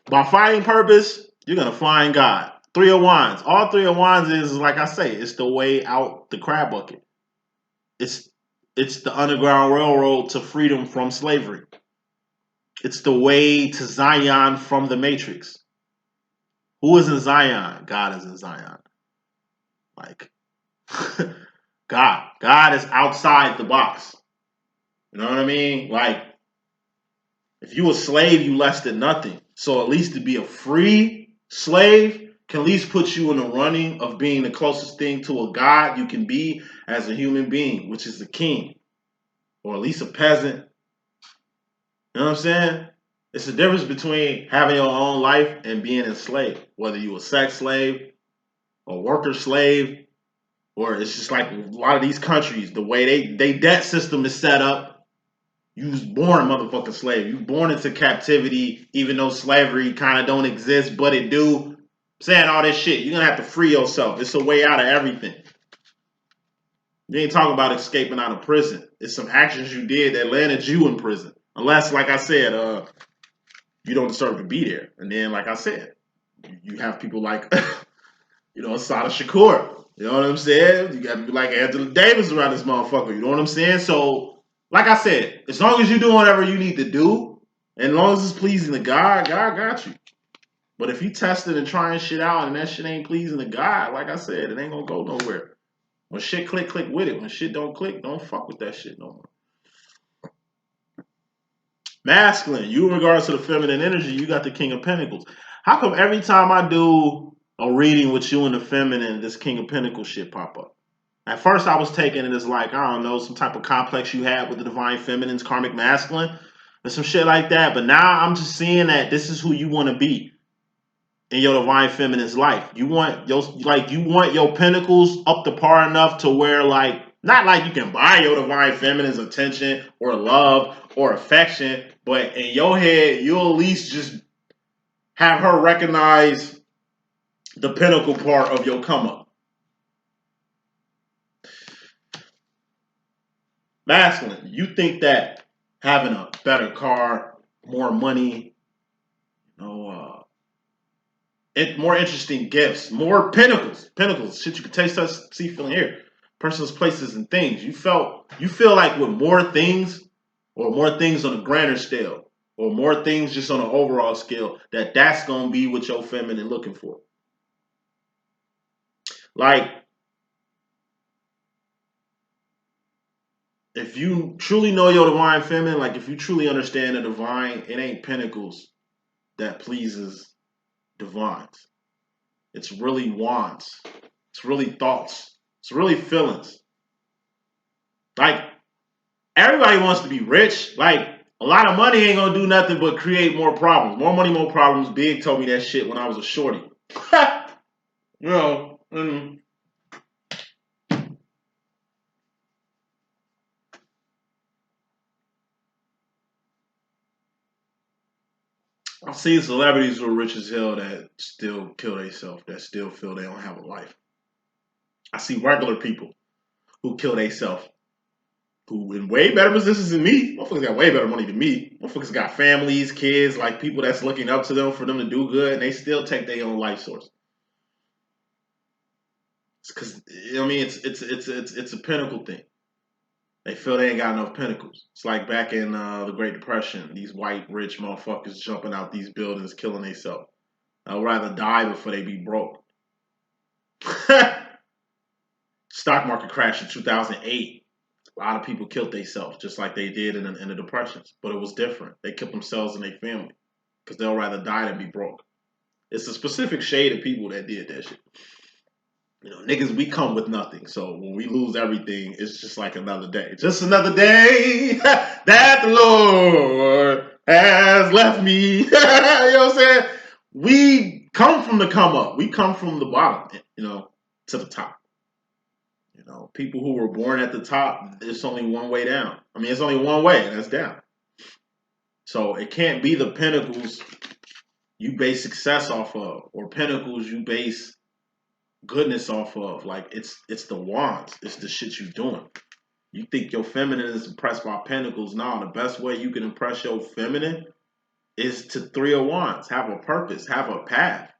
By finding purpose, you're gonna find God. Three of Wands. All Three of Wands is like I say, it's the way out the crab bucket. It's the Underground Railroad to freedom from slavery. It's the way to Zion from the Matrix. Who is in Zion? God is in Zion. Like God. God is outside the box. You know what I mean? Like if you a slave, you less than nothing. So at least to be a free slave can at least put you in the running of being the closest thing to a god you can be as a human being, which is the king. Or at least a peasant. You know what I'm saying? It's the difference between having your own life and being enslaved. Whether you a sex slave, a worker slave, or it's just like a lot of these countries, the way they debt system is set up. You was born a motherfucking slave. You born into captivity, even though slavery kind of don't exist, but it do. I'm saying all this shit. You're going to have to free yourself. It's a way out of everything. You ain't talking about escaping out of prison. It's some actions you did that landed you in prison. Unless, like I said, you don't deserve to be there. And then, like I said, you have people like, Asada Shakur. You know what I'm saying? You got to be like Angela Davis around this motherfucker. You know what I'm saying? So, like I said, as long as you do whatever you need to do, and as long as it's pleasing to God, God got you. But if you testing and trying shit out and that shit ain't pleasing to God, like I said, it ain't gonna go nowhere. When shit click, click with it. When shit don't click, don't fuck with that shit no more. Masculine, you in regards to the feminine energy, you got the King of Pentacles. How come every time I do a reading with you and the feminine, this King of Pentacles shit pop up? At first I was taking it as like, I don't know, some type of complex you had with the divine feminine's karmic masculine or some shit like that. But now I'm just seeing that this is who you want to be in your divine feminine's life. You want your pentacles up to par enough to where like, not like you can buy your divine feminine's attention or love or affection, but in your head, you'll at least just have her recognize the pinnacle part of your come up. Masculine, you think that having a better car, more money, more interesting gifts, more pinnacles, shit you can taste, touch, see, feel, and hear, persons, places, and things. You feel like with more things, or more things on a grander scale, or more things just on an overall scale, that's gonna be what your feminine looking for. Like, if you truly know your divine feminine, like if you truly understand the divine, it ain't pinnacles that pleases divines. It's really wants. It's really thoughts. It's really feelings. Like, everybody wants to be rich. Like, a lot of money ain't gonna do nothing but create more problems. More money, more problems. Big told me that shit when I was a shorty. You know, I've seen celebrities who are rich as hell that still kill themselves, that still feel they don't have a life. I see regular people who kill themselves, who in way better positions than me. Motherfuckers got way better money than me. Motherfuckers got families, kids, like people that's looking up to them for them to do good, and they still take their own life source. It's because I mean it's a pinnacle thing. They feel they ain't got enough pinnacles. It's like back in the Great Depression, these white rich motherfuckers jumping out these buildings, killing themselves. I'd rather die before they be broke. Stock market crash in 2008. A lot of people killed themselves just like they did in the depressions, but it was different. They killed themselves and their family because they'll rather die than be broke. It's a specific shade of people that did that shit. You know, niggas, we come with nothing. So when we lose everything, it's just like another day. Just another day that the Lord has left me. You know what I'm saying? We come from the come up. We come from the bottom, to the top. You know, people who were born at the top, it's only one way down. I mean, it's only one way, and that's down. So it can't be the pinnacles you base success off of, or pinnacles you base goodness off of. Like, it's the wands. It's the shit you doing. You think your feminine is impressed by pentacles? Nah, the best way you can impress your feminine is to 3 of wands. Have a purpose. Have a path.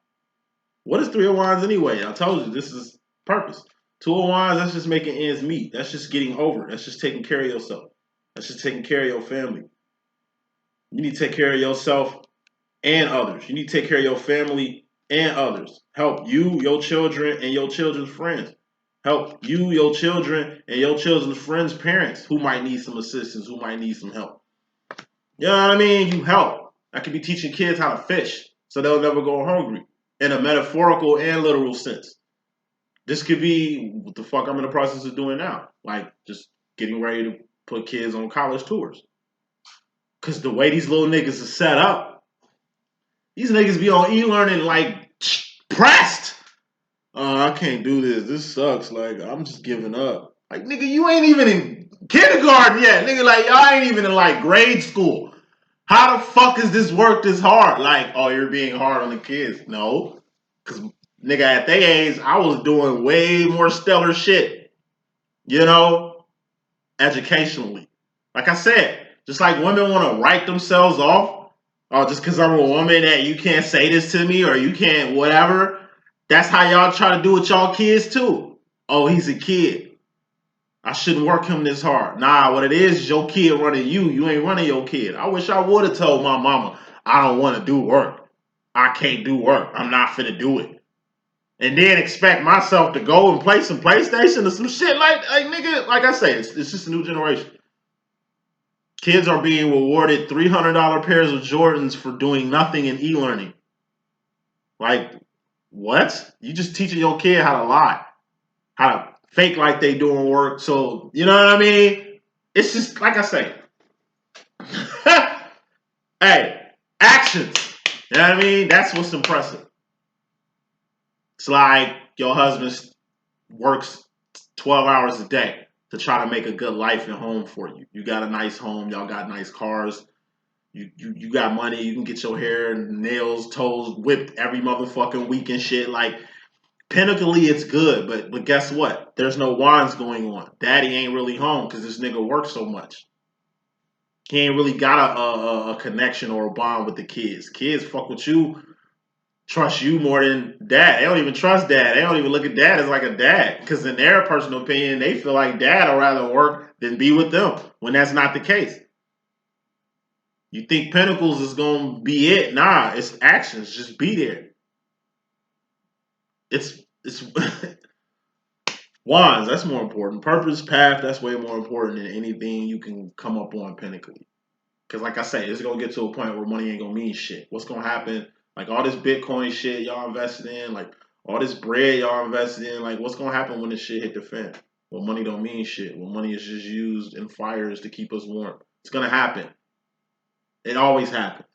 What is 3 of wands anyway? I told you, this is purpose. 2 of wands, that's just making ends meet. That's just getting over. That's just taking care of yourself. That's just taking care of your family. You need to take care of yourself and others. You need to take care of your family and others. Help you, your children, and your children's friends. Help you, your children, and your children's friends' parents who might need some assistance, who might need some help. You know what I mean? You help. I could be teaching kids how to fish so they'll never go hungry in a metaphorical and literal sense. This could be what the fuck I'm in the process of doing now. Like, just getting ready to put kids on college tours. Because the way these little niggas are set up, these niggas be on e-learning like pressed. I can't do this. This sucks. Like, I'm just giving up. Like, nigga, you ain't even in kindergarten yet. Nigga, like, y'all ain't even in like grade school. How the fuck is this work this hard? Like, oh, you're being hard on the kids. No. Because, nigga, at their age, I was doing way more stellar shit. You know? Educationally. Like I said, just like women want to write themselves off, oh, just because I'm a woman that you can't say this to me or you can't whatever. That's how y'all try to do with y'all kids too. oh, he's a kid. I shouldn't work him this hard. Nah, what it is your kid running you. You ain't running your kid. I wish I would have told my mama, I don't want to do work. I can't do work. I'm not finna do it. And then expect myself to go and play some PlayStation or some shit like nigga, like I say, it's just a new generation. Kids are being rewarded $300 pairs of Jordans for doing nothing in e-learning. Like, what? You just teaching your kid how to lie, how to fake like they doing work. So, you know what I mean? It's just, like I say, hey, actions. You know what I mean? That's what's impressive. It's like your husband works 12 hours a day to try to make a good life and home for you. You got a nice home. Y'all got nice cars. You got money. You can get your hair, nails, toes whipped every motherfucking week and shit. Like, Pinnacly, it's good. But guess what? There's no wands going on. Daddy ain't really home because this nigga works so much. He ain't really got a connection or a bond with the kids. Kids fuck with you, trust you more than dad. They don't even trust dad. They don't even look at dad as like a dad. Because in their personal opinion, they feel like dad will rather work than be with them. When that's not the case. You think Pentacles is going to be it? Nah, it's actions. Just be there. It's Wands, that's more important. Purpose, path, that's way more important than anything you can come up on Pinnacly. Because like I say, it's going to get to a point where money ain't going to mean shit. What's going to happen? Like all this Bitcoin shit y'all invested in, like all this bread y'all invested in, like what's going to happen when this shit hit the fan? Well, money don't mean shit. Well, money is just used in fires to keep us warm. It's going to happen. It always happens.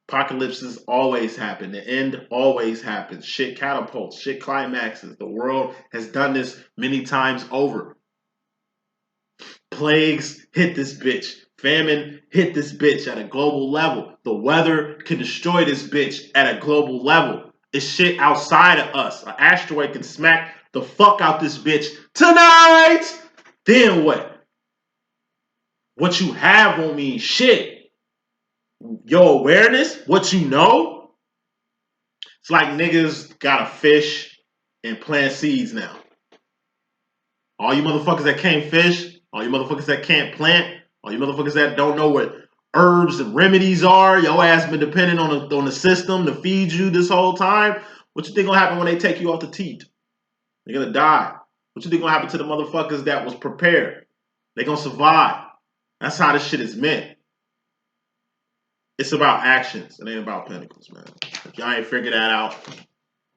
Apocalypses always happen. The end always happens. Shit catapults. Shit climaxes. The world has done this many times over. Plagues hit this bitch. Famine hit this bitch at a global level. The weather can destroy this bitch at a global level. It's shit outside of us. An asteroid can smack the fuck out this bitch tonight. Then what? What you have won't mean shit. Your awareness, what you know, it's like niggas gotta fish and plant seeds now. All you motherfuckers that can't fish, all you motherfuckers that can't plant, all you motherfuckers that don't know what herbs and remedies are, your ass been depending on the system to feed you this whole time. What you think gonna happen when they take you off the teat? They're gonna die. What you think gonna happen to the motherfuckers that was prepared? They gonna survive. That's how this shit is meant. It's about actions. It ain't about pentacles, man. If y'all ain't figured that out,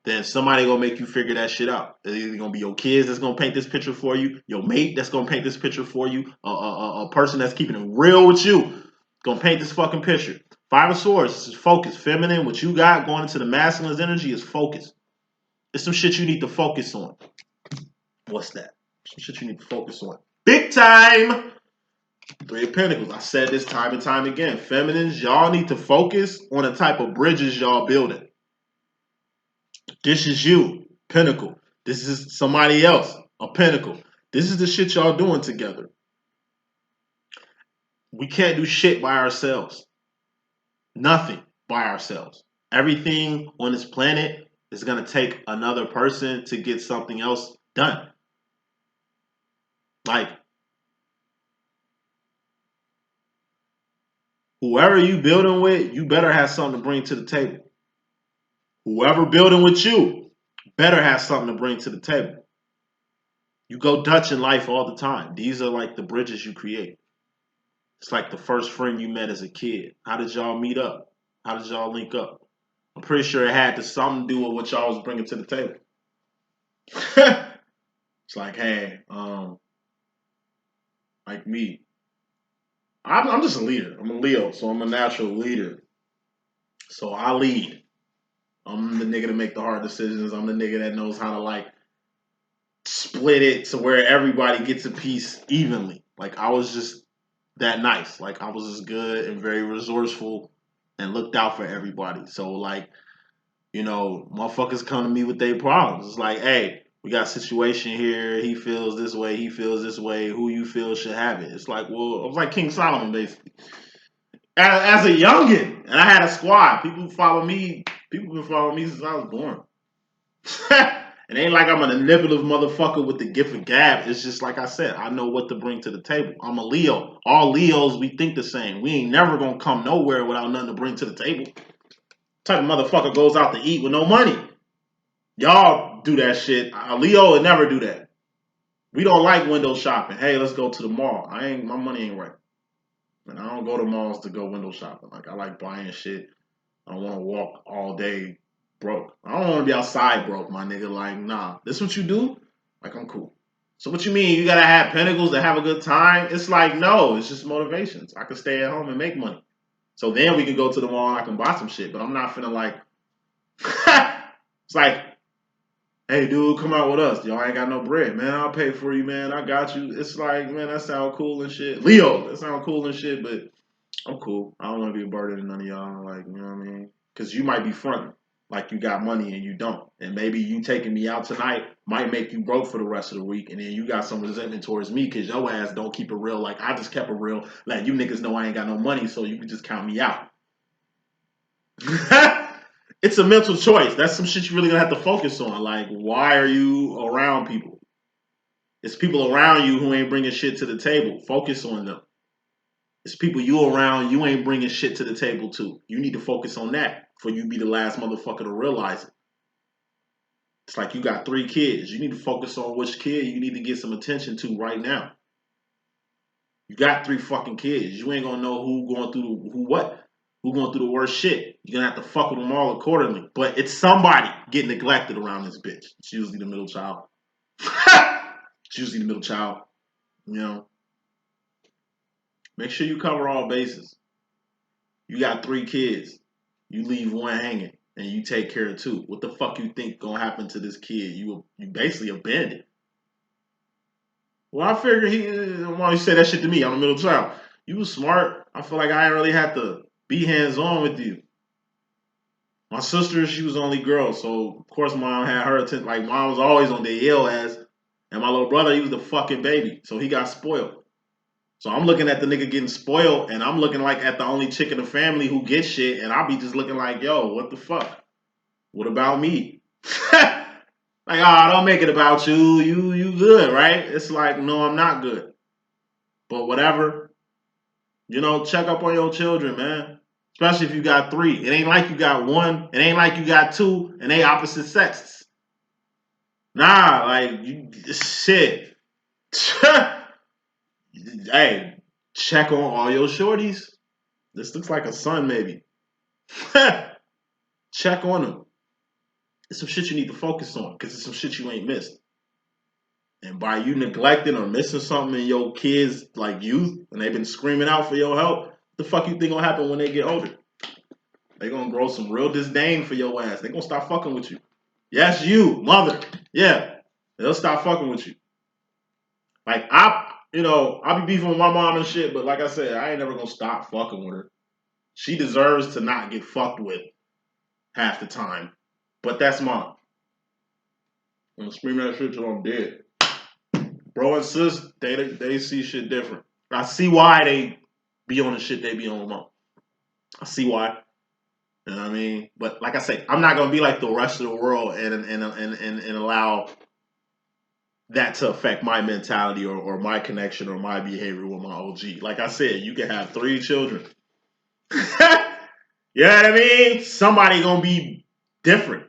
then somebody gonna make you figure that shit out. It's either gonna be your kids that's gonna paint this picture for you, your mate that's gonna paint this picture for you, a person that's keeping it real with you gonna paint this fucking picture. Five of Swords, this is focus. Feminine, what you got going into the masculine's energy is focus. It's some shit you need to focus on. What's that? Some shit you need to focus on. Big time! Three of Pentacles. I said this time and time again. Feminines, y'all need to focus on the type of bridges y'all building. This is you, Pentacle. This is somebody else, a Pentacle. This is the shit y'all doing together. We can't do shit by ourselves. Nothing by ourselves. Everything on this planet is going to take another person to get something else done. Like, whoever you building with, you better have something to bring to the table. Whoever building with you better have something to bring to the table. You go Dutch in life all the time. These are like the bridges you create. It's like the first friend you met as a kid. How did y'all meet up? How did y'all link up? I'm pretty sure it had to something to do with what y'all was bringing to the table. It's like, hey, like me. I'm just a leader. I'm a Leo, so I'm a natural leader. So I lead. I'm the nigga to make the hard decisions. I'm the nigga that knows how to like split it to where everybody gets a piece evenly. Like I was just that nice. Like I was just good and very resourceful and looked out for everybody. So like, you know, motherfuckers come to me with their problems. It's like, hey, we got a situation here. He feels this way. He feels this way. Who you feel should have it. It's like, well, I was like King Solomon basically. As a youngin, and I had a squad. People who follow me. People been following me since I was born. It ain't like I'm a manipulative motherfucker with the gift of gab. It's just like I said, I know what to bring to the table. I'm a Leo. All Leos, we think the same. We ain't never gonna come nowhere without nothing to bring to the table. Type of motherfucker goes out to eat with no money. Y'all do that shit. A Leo would never do that. We don't like window shopping. Hey, let's go to the mall. My money ain't right. And I don't go to malls to go window shopping. Like I like buying shit. I don't want to walk all day broke. I don't want to be outside broke, my nigga. Like, nah. This what you do? Like, I'm cool. So what you mean? You gotta have pentacles to have a good time? It's like, no, it's just motivations. I can stay at home and make money. So then we can go to the mall and I can buy some shit. But I'm not finna like it's like, hey dude, come out with us. Y'all ain't got no bread, man. I'll pay for you, man. I got you. It's like, man, that sound cool and shit. Leo, that sound cool and shit, but I'm cool. I don't want to be a burden to none of y'all. Like, you know what I mean? Because you might be fronting like you got money and you don't. And maybe you taking me out tonight might make you broke for the rest of the week. And then you got some resentment towards me because your ass don't keep it real. Like, I just kept it real. Like, you niggas know I ain't got no money, so you can just count me out. It's a mental choice. That's some shit you really gonna have to focus on. Like, why are you around people? It's people around you who ain't bringing shit to the table. Focus on them. It's people you around, you ain't bringing shit to the table too. You need to focus on that for you be the last motherfucker to realize it. It's like you got 3 kids. You need to focus on which kid you need to get some attention to right now. You got 3 fucking kids. You ain't gonna know who going through who going through the worst shit. You're gonna have to fuck with them all accordingly. But it's somebody getting neglected around this bitch. It's usually the middle child. It's usually the middle child. You know. Make sure you cover all bases. You got 3 kids. You leave one hanging and you take care of 2. What the fuck you think gonna happen to this kid? You basically abandoned. Well, I figured why you say that shit to me? I'm a middle child. You was smart. I feel like I ain't really had to be hands on with you. My sister, she was the only girl, so of course mom had her attention. Like mom was always on Danielle ass, and my little brother, he was the fucking baby, so he got spoiled. So I'm looking at the nigga getting spoiled, and I'm looking like at the only chick in the family who gets shit, and I'll be just looking like, yo, what the fuck? What about me? Like, oh, don't make it about you. You good, right? It's like, no, I'm not good. But whatever. You know, check up on your children, man. Especially if you got 3. It ain't like you got 1. It ain't like you got 2, and they opposite sexes. Nah, like, shit. Hey, check on all your shorties. This looks like a son, maybe. Check on them. It's some shit you need to focus on because it's some shit you ain't missed. And by you neglecting or missing something in your kids' like youth, and they've been screaming out for your help, the fuck you think gonna happen when they get older? They gonna grow some real disdain for your ass. They gonna stop fucking with you. Yes, you, mother. Yeah, they'll stop fucking with you. Like I'll be beefing with my mom and shit, but like I said, I ain't never gonna stop fucking with her. She deserves to not get fucked with half the time. But that's mom. I'm gonna scream that shit till I'm dead. Bro and sis, they see shit different. I see why they be on the shit they be on, mom. I see why. You know what I mean? But like I say, I'm not gonna be like the rest of the world and allow that to affect my mentality or my connection or my behavior with my OG. Like I said, you can have 3 children. You know what I mean? Somebody gonna be different.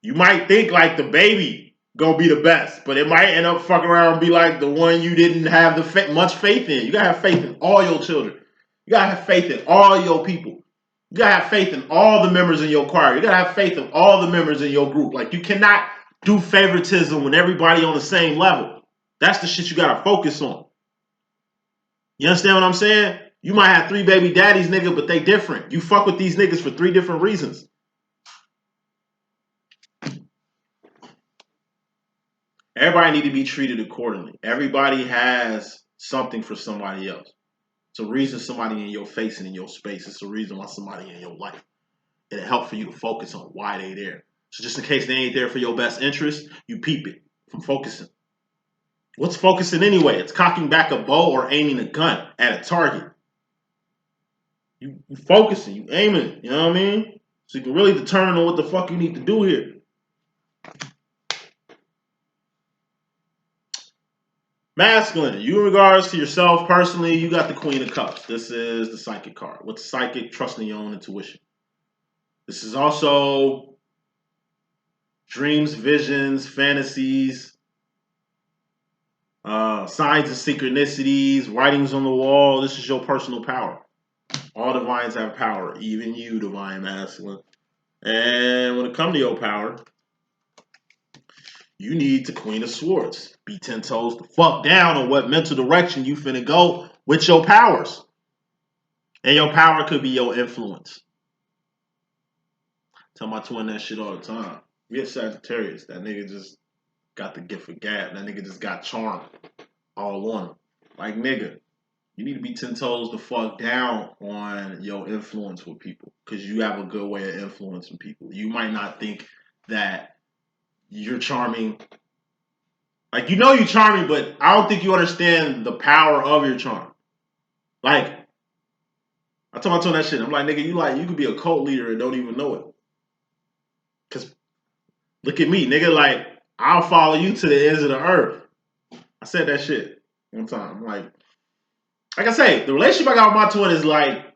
You might think like the baby gonna be the best, but it might end up fucking around and be like the one you didn't have much faith in. You gotta have faith in all your children. You gotta have faith in all your people. You gotta have faith in all the members in your choir. You gotta have faith in all the members in your group. Like you cannot do favoritism when everybody on the same level. That's the shit you gotta focus on. You understand what I'm saying? You might have 3 baby daddies, nigga, but they different. You fuck with these niggas for 3 different reasons. Everybody need to be treated accordingly. Everybody has something for somebody else. It's a reason somebody in your face and in your space. It's a reason why somebody in your life. It'll help for you to focus on why they there. So just in case they ain't there for your best interest, you peep it from focusing. What's focusing anyway? It's cocking back a bow or aiming a gun at a target. You focusing, you aiming, you know what I mean? So you can really determine on what the fuck you need to do here. Masculine, you in regards to yourself personally, you got the Queen of Cups. This is the psychic card. What's psychic? Trusting your own intuition. This is also dreams, visions, fantasies, signs of synchronicities, writings on the wall. This is your personal power. All divines have power, even you, divine masculine. And when it comes to your power, you need the Queen of Swords. Be 10 toes the fuck down on what mental direction you finna go with your powers. And your power could be your influence. Tell my twin that shit all the time. We a Sagittarius. That nigga just got the gift of gab. That nigga just got charm all on him. Like, nigga, you need to be 10 toes the fuck down on your influence with people. Because you have a good way of influencing people. You might not think that you're charming. Like, you know you're charming, but I don't think you understand the power of your charm. Like, I told my twin that shit. I'm like, nigga, you could be a cult leader and don't even know it. Because look at me, nigga, like, I'll follow you to the ends of the earth. I said that shit one time. Like I say, the relationship I got with my twin is like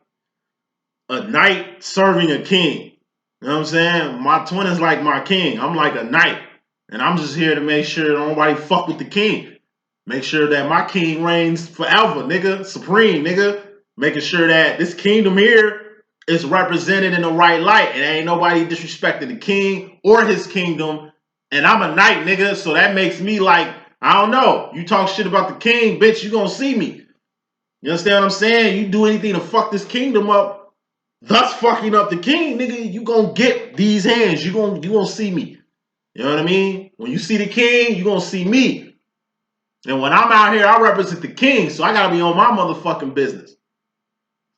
a knight serving a king. You know what I'm saying? My twin is like my king. I'm like a knight. And I'm just here to make sure nobody fuck with the king. Make sure that my king reigns forever, nigga. Supreme, nigga. Making sure that this kingdom here is represented in the right light. And ain't nobody disrespecting the king or his kingdom. And I'm a knight, nigga. So that makes me like, I don't know. You talk shit about the king, bitch, you gonna see me. You understand what I'm saying? You do anything to fuck this kingdom up, thus fucking up the king, nigga, you gonna get these hands. You gonna see me. You know what I mean? When you see the king, you gonna see me. And when I'm out here, I represent the king, so I gotta be on my motherfucking business.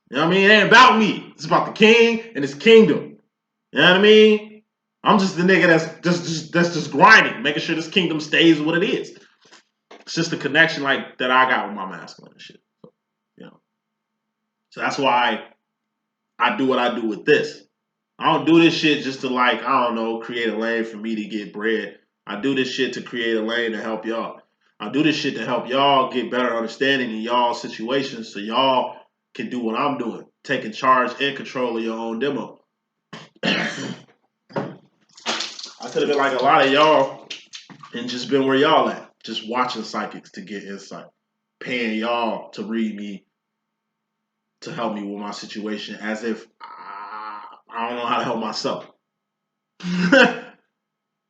You know what I mean? It ain't about me. It's about the king and his kingdom. You know what I mean? I'm just the nigga that's just grinding, making sure this kingdom stays what it is. It's just a connection like that I got with my masculine and shit. You know. So that's why I do what I do with this. I don't do this shit just to, like, I don't know, create a lane for me to get bread. I do this shit to create a lane to help y'all. I do this shit to help y'all get better understanding in y'all's situations so y'all can do what I'm doing. Taking charge and control of your own demo. I could have been like a lot of y'all and just been where y'all at. Just watching psychics to get insight. Paying y'all to read me, to help me with my situation as if I don't know how to help myself. You know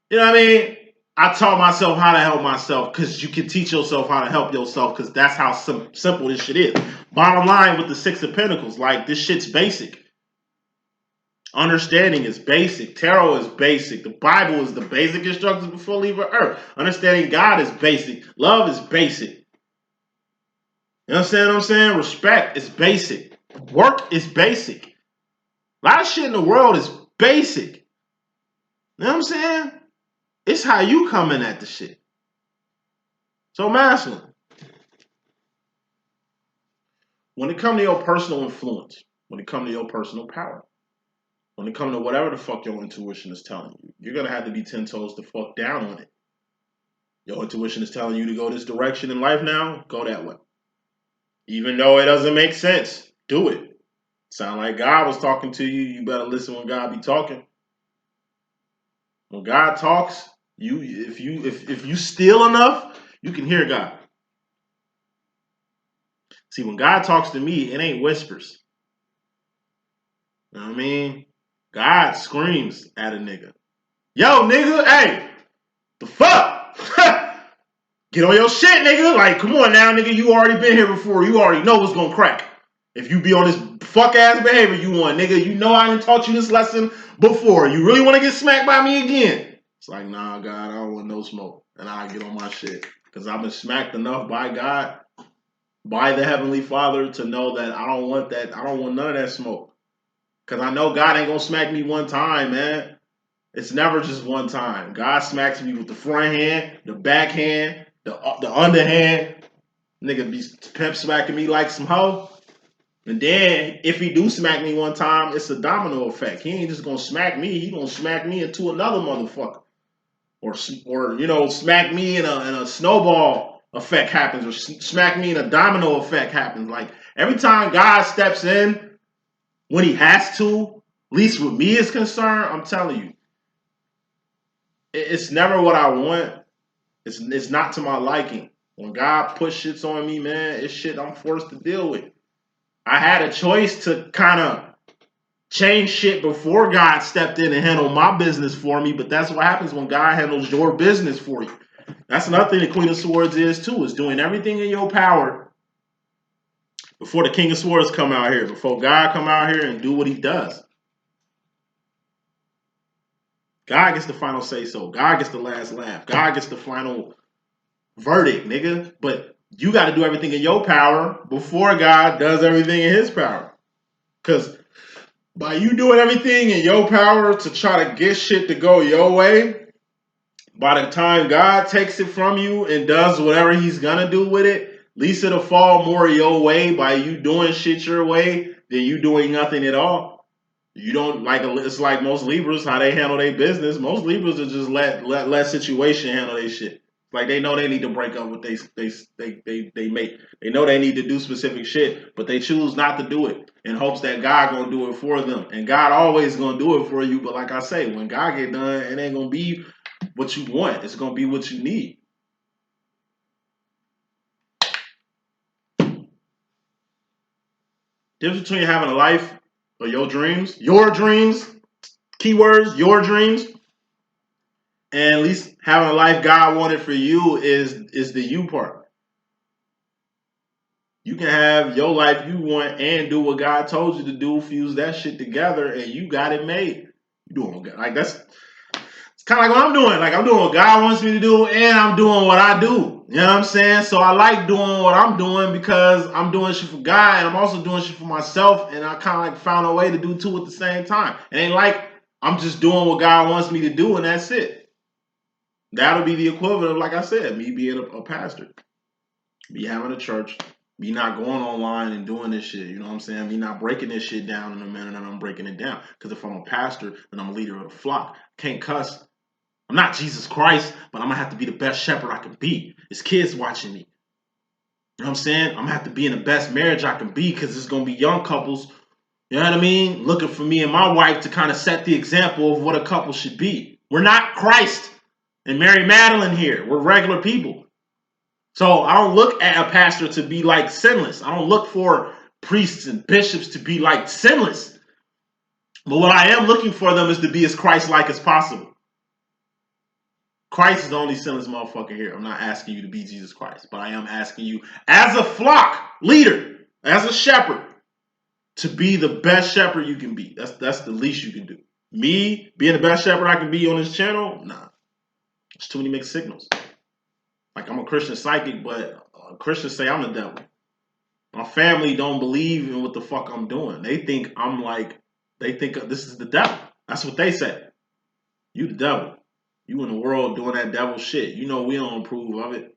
what I mean? I taught myself how to help myself because you can teach yourself how to help yourself because that's how simple this shit is. Bottom line with the Six of Pentacles, like, this shit's basic. Understanding is basic. Tarot is basic. The Bible is the basic instructions before leaving Earth. Understanding God is basic. Love is basic. You understand what I'm saying? Respect is basic. Work is basic. A lot of shit in the world is basic. You know what I'm saying? It's how you coming at the shit. So masculine. When it comes to your personal influence, when it comes to your personal power, when it comes to whatever the fuck your intuition is telling you, you're going to have to be 10 toes the fuck down on it. Your intuition is telling you to go this direction in life now, go that way. Even though it doesn't make sense, do it. Sound like God was talking to you, you better listen when God be talking. When God talks, if you still enough, you can hear God. See, when God talks to me, it ain't whispers. You know what I mean? God screams at a nigga. Yo, nigga, hey, the fuck? Get on your shit, nigga. Like, come on now, nigga. You already been here before. You already know what's gonna crack. If you be on this fuck ass behavior you want, nigga, you know I done taught you this lesson before. You really want to get smacked by me again? It's like, nah, God, I don't want no smoke. And I get on my shit. Because I've been smacked enough by God, by the Heavenly Father, to know that I don't want that. I don't want none of that smoke. Because I know God ain't going to smack me one time, man. It's never just one time. God smacks me with the front hand, the back hand, the underhand. Nigga be pimp smacking me like some hoe. And then, if he do smack me one time, it's a domino effect. He ain't just going to smack me. He going to smack me into another motherfucker. Or you know, smack me in a snowball effect happens, or smack me and a domino effect happens. Like every time God steps in when he has to, at least with me is concerned, I'm telling you, it's never what I want. It's not to my liking. When God puts shits on me, man, it's shit I'm forced to deal with. I had a choice to kind of change shit before God stepped in and handled my business for me, but that's what happens when God handles your business for you. That's another thing the Queen of Swords is too, is doing everything in your power before the King of Swords come out here, before God come out here and do what he does. God gets the final say so. God gets the last laugh. God gets the final verdict, nigga. But you got to do everything in your power before God does everything in his power. Because by you doing everything in your power to try to get shit to go your way, by the time God takes it from you and does whatever he's going to do with it, at least it'll fall more your way by you doing shit your way than you doing nothing at all. You don't like it's like most Libras, how they handle their business. Most Libras will just let situation handle their shit. Like they know they need to break up what they make. They know they need to do specific shit, but they choose not to do it in hopes that God gonna do it for them. And God always gonna do it for you. But like I say, when God get done, it ain't gonna be what you want. It's gonna be what you need. Difference between having a life or your dreams, keywords, your dreams, and at least having a life God wanted for you is the you part. You can have your life you want and do what God told you to do, fuse that shit together, and you got it made. You doing good. Like it's kind of like what I'm doing. Like I'm doing what God wants me to do, and I'm doing what I do. You know what I'm saying? So I like doing what I'm doing because I'm doing shit for God, and I'm also doing shit for myself, and I kind of like found a way to do two at the same time. It ain't like I'm just doing what God wants me to do, and that's it. That'll be the equivalent of, like I said, me being a pastor, me having a church, me not going online and doing this shit. You know what I'm saying? Me not breaking this shit down in the manner that I'm breaking it down. Because if I'm a pastor, then I'm a leader of the flock. Can't cuss. I'm not Jesus Christ, but I'm going to have to be the best shepherd I can be. There's kids watching me. You know what I'm saying? I'm going to have to be in the best marriage I can be because there's going to be young couples, you know what I mean, looking for me and my wife to kind of set the example of what a couple should be. We're not Christ and Mary Magdalene here. We're regular people. So I don't look at a pastor to be like sinless. I don't look for priests and bishops to be like sinless. But what I am looking for them is to be as Christ-like as possible. Christ is the only sinless motherfucker here. I'm not asking you to be Jesus Christ, but I am asking you as a flock leader, as a shepherd, to be the best shepherd you can be. That's the least you can do. Me being the best shepherd I can be on this channel, nah. There's too many mixed signals. Like I'm a Christian psychic, but Christians say I'm the devil. My family don't believe in what the fuck I'm doing. They think they think this is the devil. That's what they say. You the devil. You in the world doing that devil shit. You know we don't approve of it.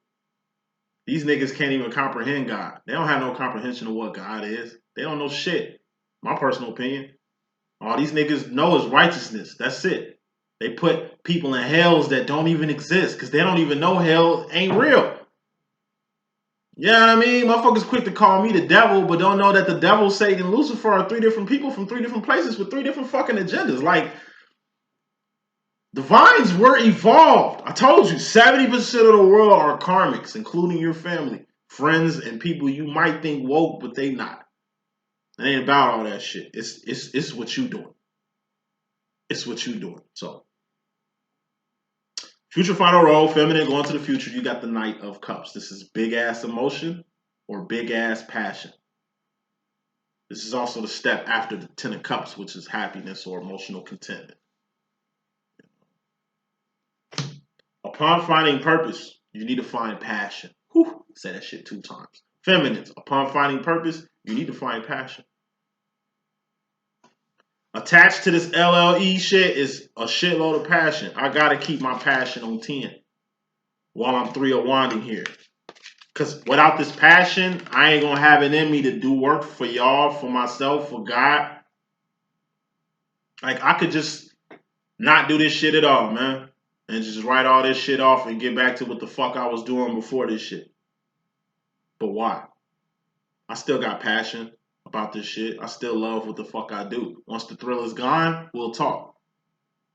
These niggas can't even comprehend God. They don't have no comprehension of what God is. They don't know shit. My personal opinion. All these niggas know is righteousness. That's it. They put people in hells that don't even exist because they don't even know hell ain't real. You know what I mean? Motherfuckers quick to call me the devil, but don't know that the devil, Satan, and Lucifer are three different people from three different places with three different fucking agendas. Like, divines were evolved. I told you, 70% of the world are karmics, including your family, friends, and people you might think woke, but they not. It ain't about all that shit. It's what you doing. It's what you doing. So, future final role, feminine, going to the future. You got the Knight of Cups. This is big ass emotion or big ass passion. This is also the step after the Ten of Cups, which is happiness or emotional contentment. Upon finding purpose, you need to find passion. Whew, say that shit 2 times. Feminines, upon finding purpose, you need to find passion. Attached to this LLE shit is a shitload of passion. I gotta keep my passion on 10 while I'm 3 of wanding here. Because without this passion, I ain't gonna have it in me to do work for y'all, for myself, for God. Like, I could just not do this shit at all, man. And just write all this shit off and get back to what the fuck I was doing before this shit. But why? I still got passion about this shit. I still love what the fuck I do. Once the thrill is gone, we'll talk.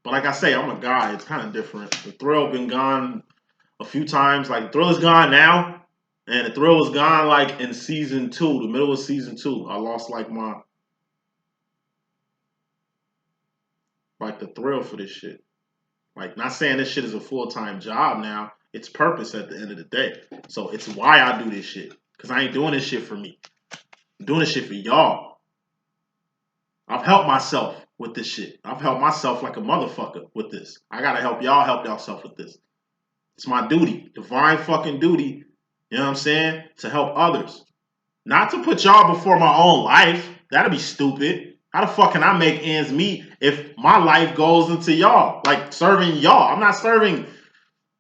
But like I say, I'm a guy. It's kind of different. The thrill been gone a few times. Like the thrill is gone now, and the thrill was gone like in season 2, the middle of season 2. I lost like the thrill for this shit. Like not saying this shit is a full-time job now. It's purpose at the end of the day. So it's why I do this shit. Because I ain't doing this shit for me. I'm doing this shit for y'all. I've helped myself with this shit. I've helped myself like a motherfucker with this. I gotta help y'all help yourself with this. It's my duty. Divine fucking duty. You know what I'm saying? To help others. Not to put y'all before my own life. That'd be stupid. How the fuck can I make ends meet if my life goes into y'all? Like serving y'all. I'm not serving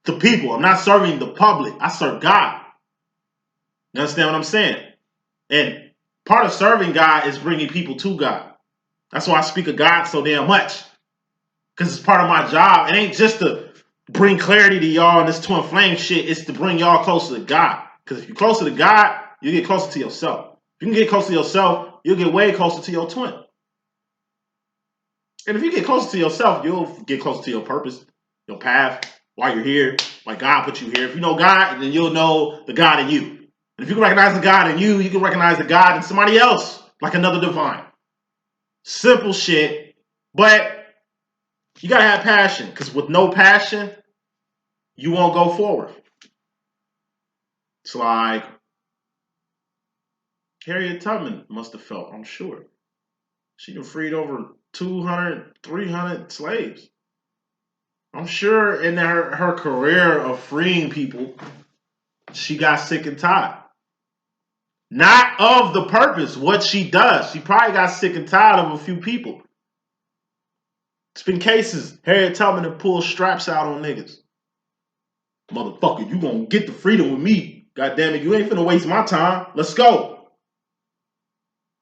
the people. I'm not serving the public. I serve God. You understand what I'm saying? And part of serving God is bringing people to God. That's why I speak of God so damn much. Because it's part of my job. It ain't just to bring clarity to y'all and this twin flame shit. It's to bring y'all closer to God. Because if you're closer to God, you get closer to yourself. If you can get closer to yourself, you'll get way closer to your twin. And if you get closer to yourself, you'll get closer to your purpose, your path, why you're here, why God put you here. If you know God, then you'll know the God in you. And if you can recognize the God in you, you can recognize the God in somebody else, like another divine. Simple shit, but you gotta have passion, because with no passion, you won't go forward. It's like Harriet Tubman must have felt, I'm sure. She freed over 200, 300 slaves. I'm sure in her career of freeing people, she got sick and tired. Not of the purpose, what she does. She probably got sick and tired of a few people. It's been cases. Harriet Tubman have pulled straps out on niggas. Motherfucker, you gonna get the freedom with me. God damn it, you ain't finna waste my time. Let's go.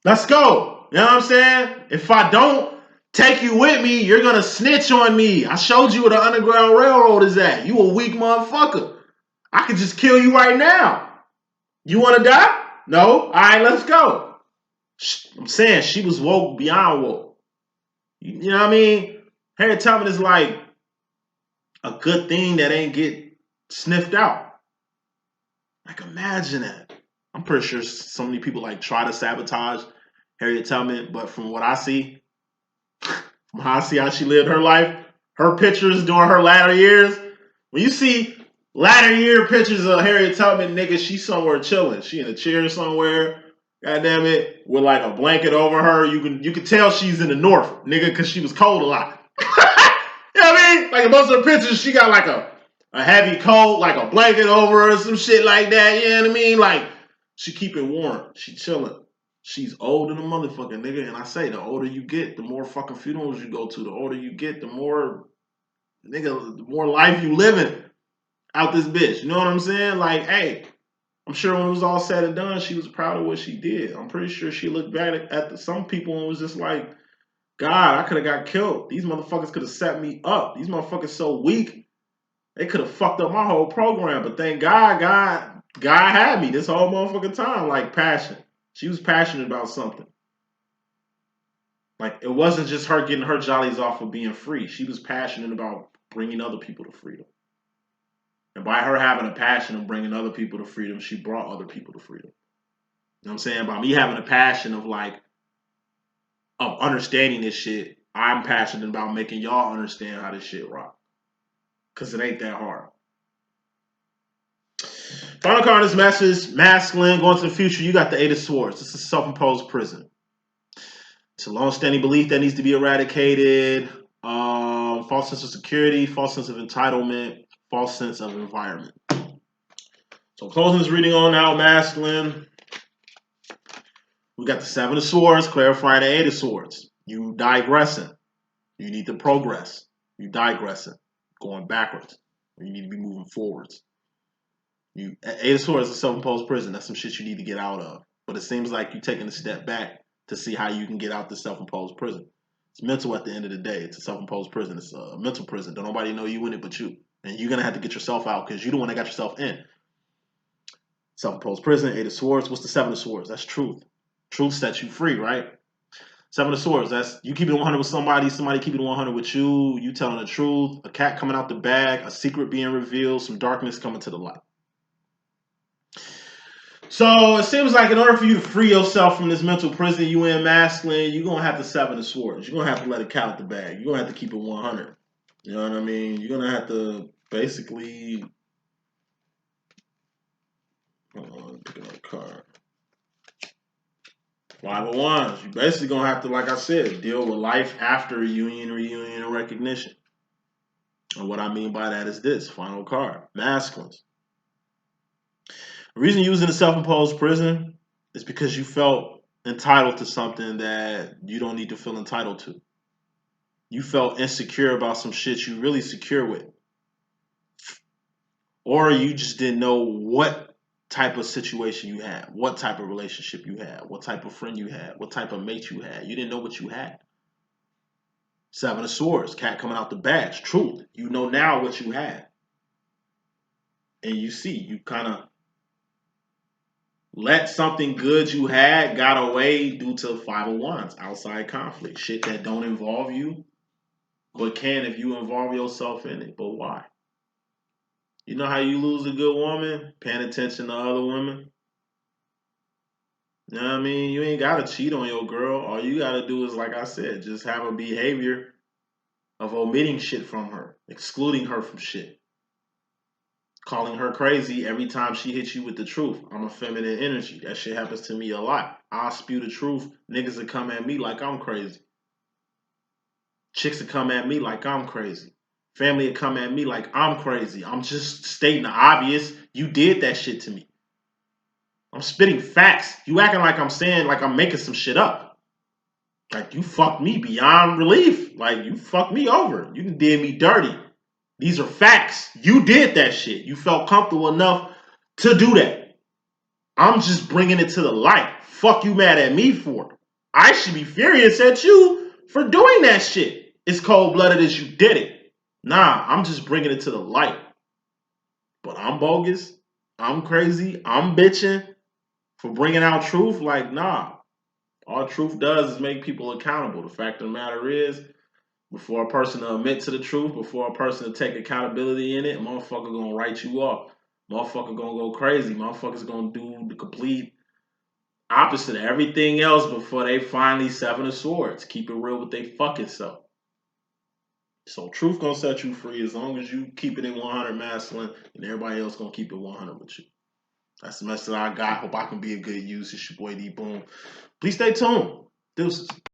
Let's go. You know what I'm saying? If I don't take you with me, you're gonna snitch on me. I showed you where the Underground Railroad is at. You a weak motherfucker. I could just kill you right now. You wanna die? No? Alright, let's go. I'm saying she was woke beyond woke. You know what I mean? Harriet Tubman is like a good thing that ain't get sniffed out. Like imagine that. I'm pretty sure so many people like try to sabotage Harriet Tubman, but from what I see, from how I see how she lived her life, her pictures during her latter years, when you see latter year pictures of Harriet Tubman, nigga, she's somewhere chilling. She in a chair somewhere, goddamn it, with like a blanket over her. You can tell she's in the north, nigga, because she was cold a lot. You know what I mean? Like in most of her pictures, she got like a heavy coat, like a blanket over her, or some shit like that. You know what I mean? Like she keep it warm. She chilling. She's old than a motherfucker, nigga. And I say, the older you get, the more fucking funerals you go to. The older you get, the more, nigga, the more life you living out this bitch. You know what I'm saying? Like, hey, I'm sure when it was all said and done, she was proud of what she did. I'm pretty sure she looked back at some people and was just like, God, I could have got killed. These motherfuckers could have set me up. These motherfuckers so weak, they could have fucked up my whole program. But thank God, God had me this whole motherfucking time. Like passion. She was passionate about something. Like it wasn't just her getting her jollies off of being free. She was passionate about bringing other people to freedom. And by her having a passion of bringing other people to freedom, she brought other people to freedom. You know what I'm saying? By me having a passion of understanding this shit, I'm passionate about making y'all understand how this shit rock. Because it ain't that hard. Final card in this message, masculine, going to the future, you got the Eight of Swords. This is a self-imposed prison. It's a long-standing belief that needs to be eradicated. False sense of security, false sense of entitlement, false sense of environment. So closing this reading on now, masculine. We got the Seven of Swords, clarifying the Eight of Swords. You digressing. You need to progress. You digressing. Going backwards. You need to be moving forwards. Eight of Swords is a self-imposed prison. That's some shit you need to get out of. But it seems like you're taking a step back to see how you can get out the self-imposed prison. It's mental at the end of the day. It's a self-imposed prison. It's a mental prison. Don't nobody know you in it but you. And you're going to have to get yourself out because you're the one that got yourself in. Self-imposed prison, 8 of Swords. What's the 7 of Swords? That's truth. Truth sets you free, right? 7 of Swords, that's you keeping it 100 with somebody keeping it 100 with you, you telling the truth, a cat coming out the bag, a secret being revealed, some darkness coming to the light. So it seems like in order for you to free yourself from this mental prison you in, masculine, you're going to have to 7 of Swords. You're going to have to let a cat out the bag. You're going to have to keep it 100. You know what I mean? You're going to have to basically... Hold on, pick another card. 5 of Wands. You're basically going to have to, like I said, deal with life after reunion, and recognition. And what I mean by that is this. Final card. Masculines. The reason you're using a self-imposed prison is because you felt entitled to something that you don't need to feel entitled to. You felt insecure about some shit you really secure with. Or you just didn't know what type of situation you had, what type of relationship you had, what type of friend you had, what type of mate you had. You didn't know what you had. 7 of Swords, cat coming out the badge. Truth. You know now what you had. And you see, you kind of let something good you had got away due to 5 of Wands, outside conflict. Shit that don't involve you, but can if you involve yourself in it. But why? You know how you lose a good woman? Paying attention to other women. You know what I mean? You ain't got to cheat on your girl. All you got to do is, like I said, just have a behavior of omitting shit from her, excluding her from shit. Calling her crazy every time she hits you with the truth. I'm a feminine energy. That shit happens to me a lot. I'll spew the truth. Niggas will come at me like I'm crazy. Chicks will come at me like I'm crazy. Family will come at me like I'm crazy. I'm just stating the obvious. You did that shit to me. I'm spitting facts. You acting like I'm saying, like I'm making some shit up. Like you fucked me beyond relief. Like you fucked me over. You did me dirty. These are facts. You did that shit. You felt comfortable enough to do that. I'm just bringing it to the light. Fuck you mad at me for. I should be furious at you for doing that shit. It's cold-blooded as you did it. Nah, I'm just bringing it to the light. But I'm bogus. I'm crazy. I'm bitching for bringing out truth. Like, nah. All truth does is make people accountable. The fact of the matter is, before a person to admit to the truth, before a person to take accountability in it, motherfucker gonna write you off. Motherfucker gonna go crazy. Motherfuckers gonna do the complete opposite of everything else before they finally 7 of Swords. Keep it real with they fucking self. So truth gonna set you free as long as you keep it in 100 masculine, and everybody else gonna keep it 100 with you. That's the message I got. Hope I can be a good use. It's your boy D.Boom. Please stay tuned. Deuces.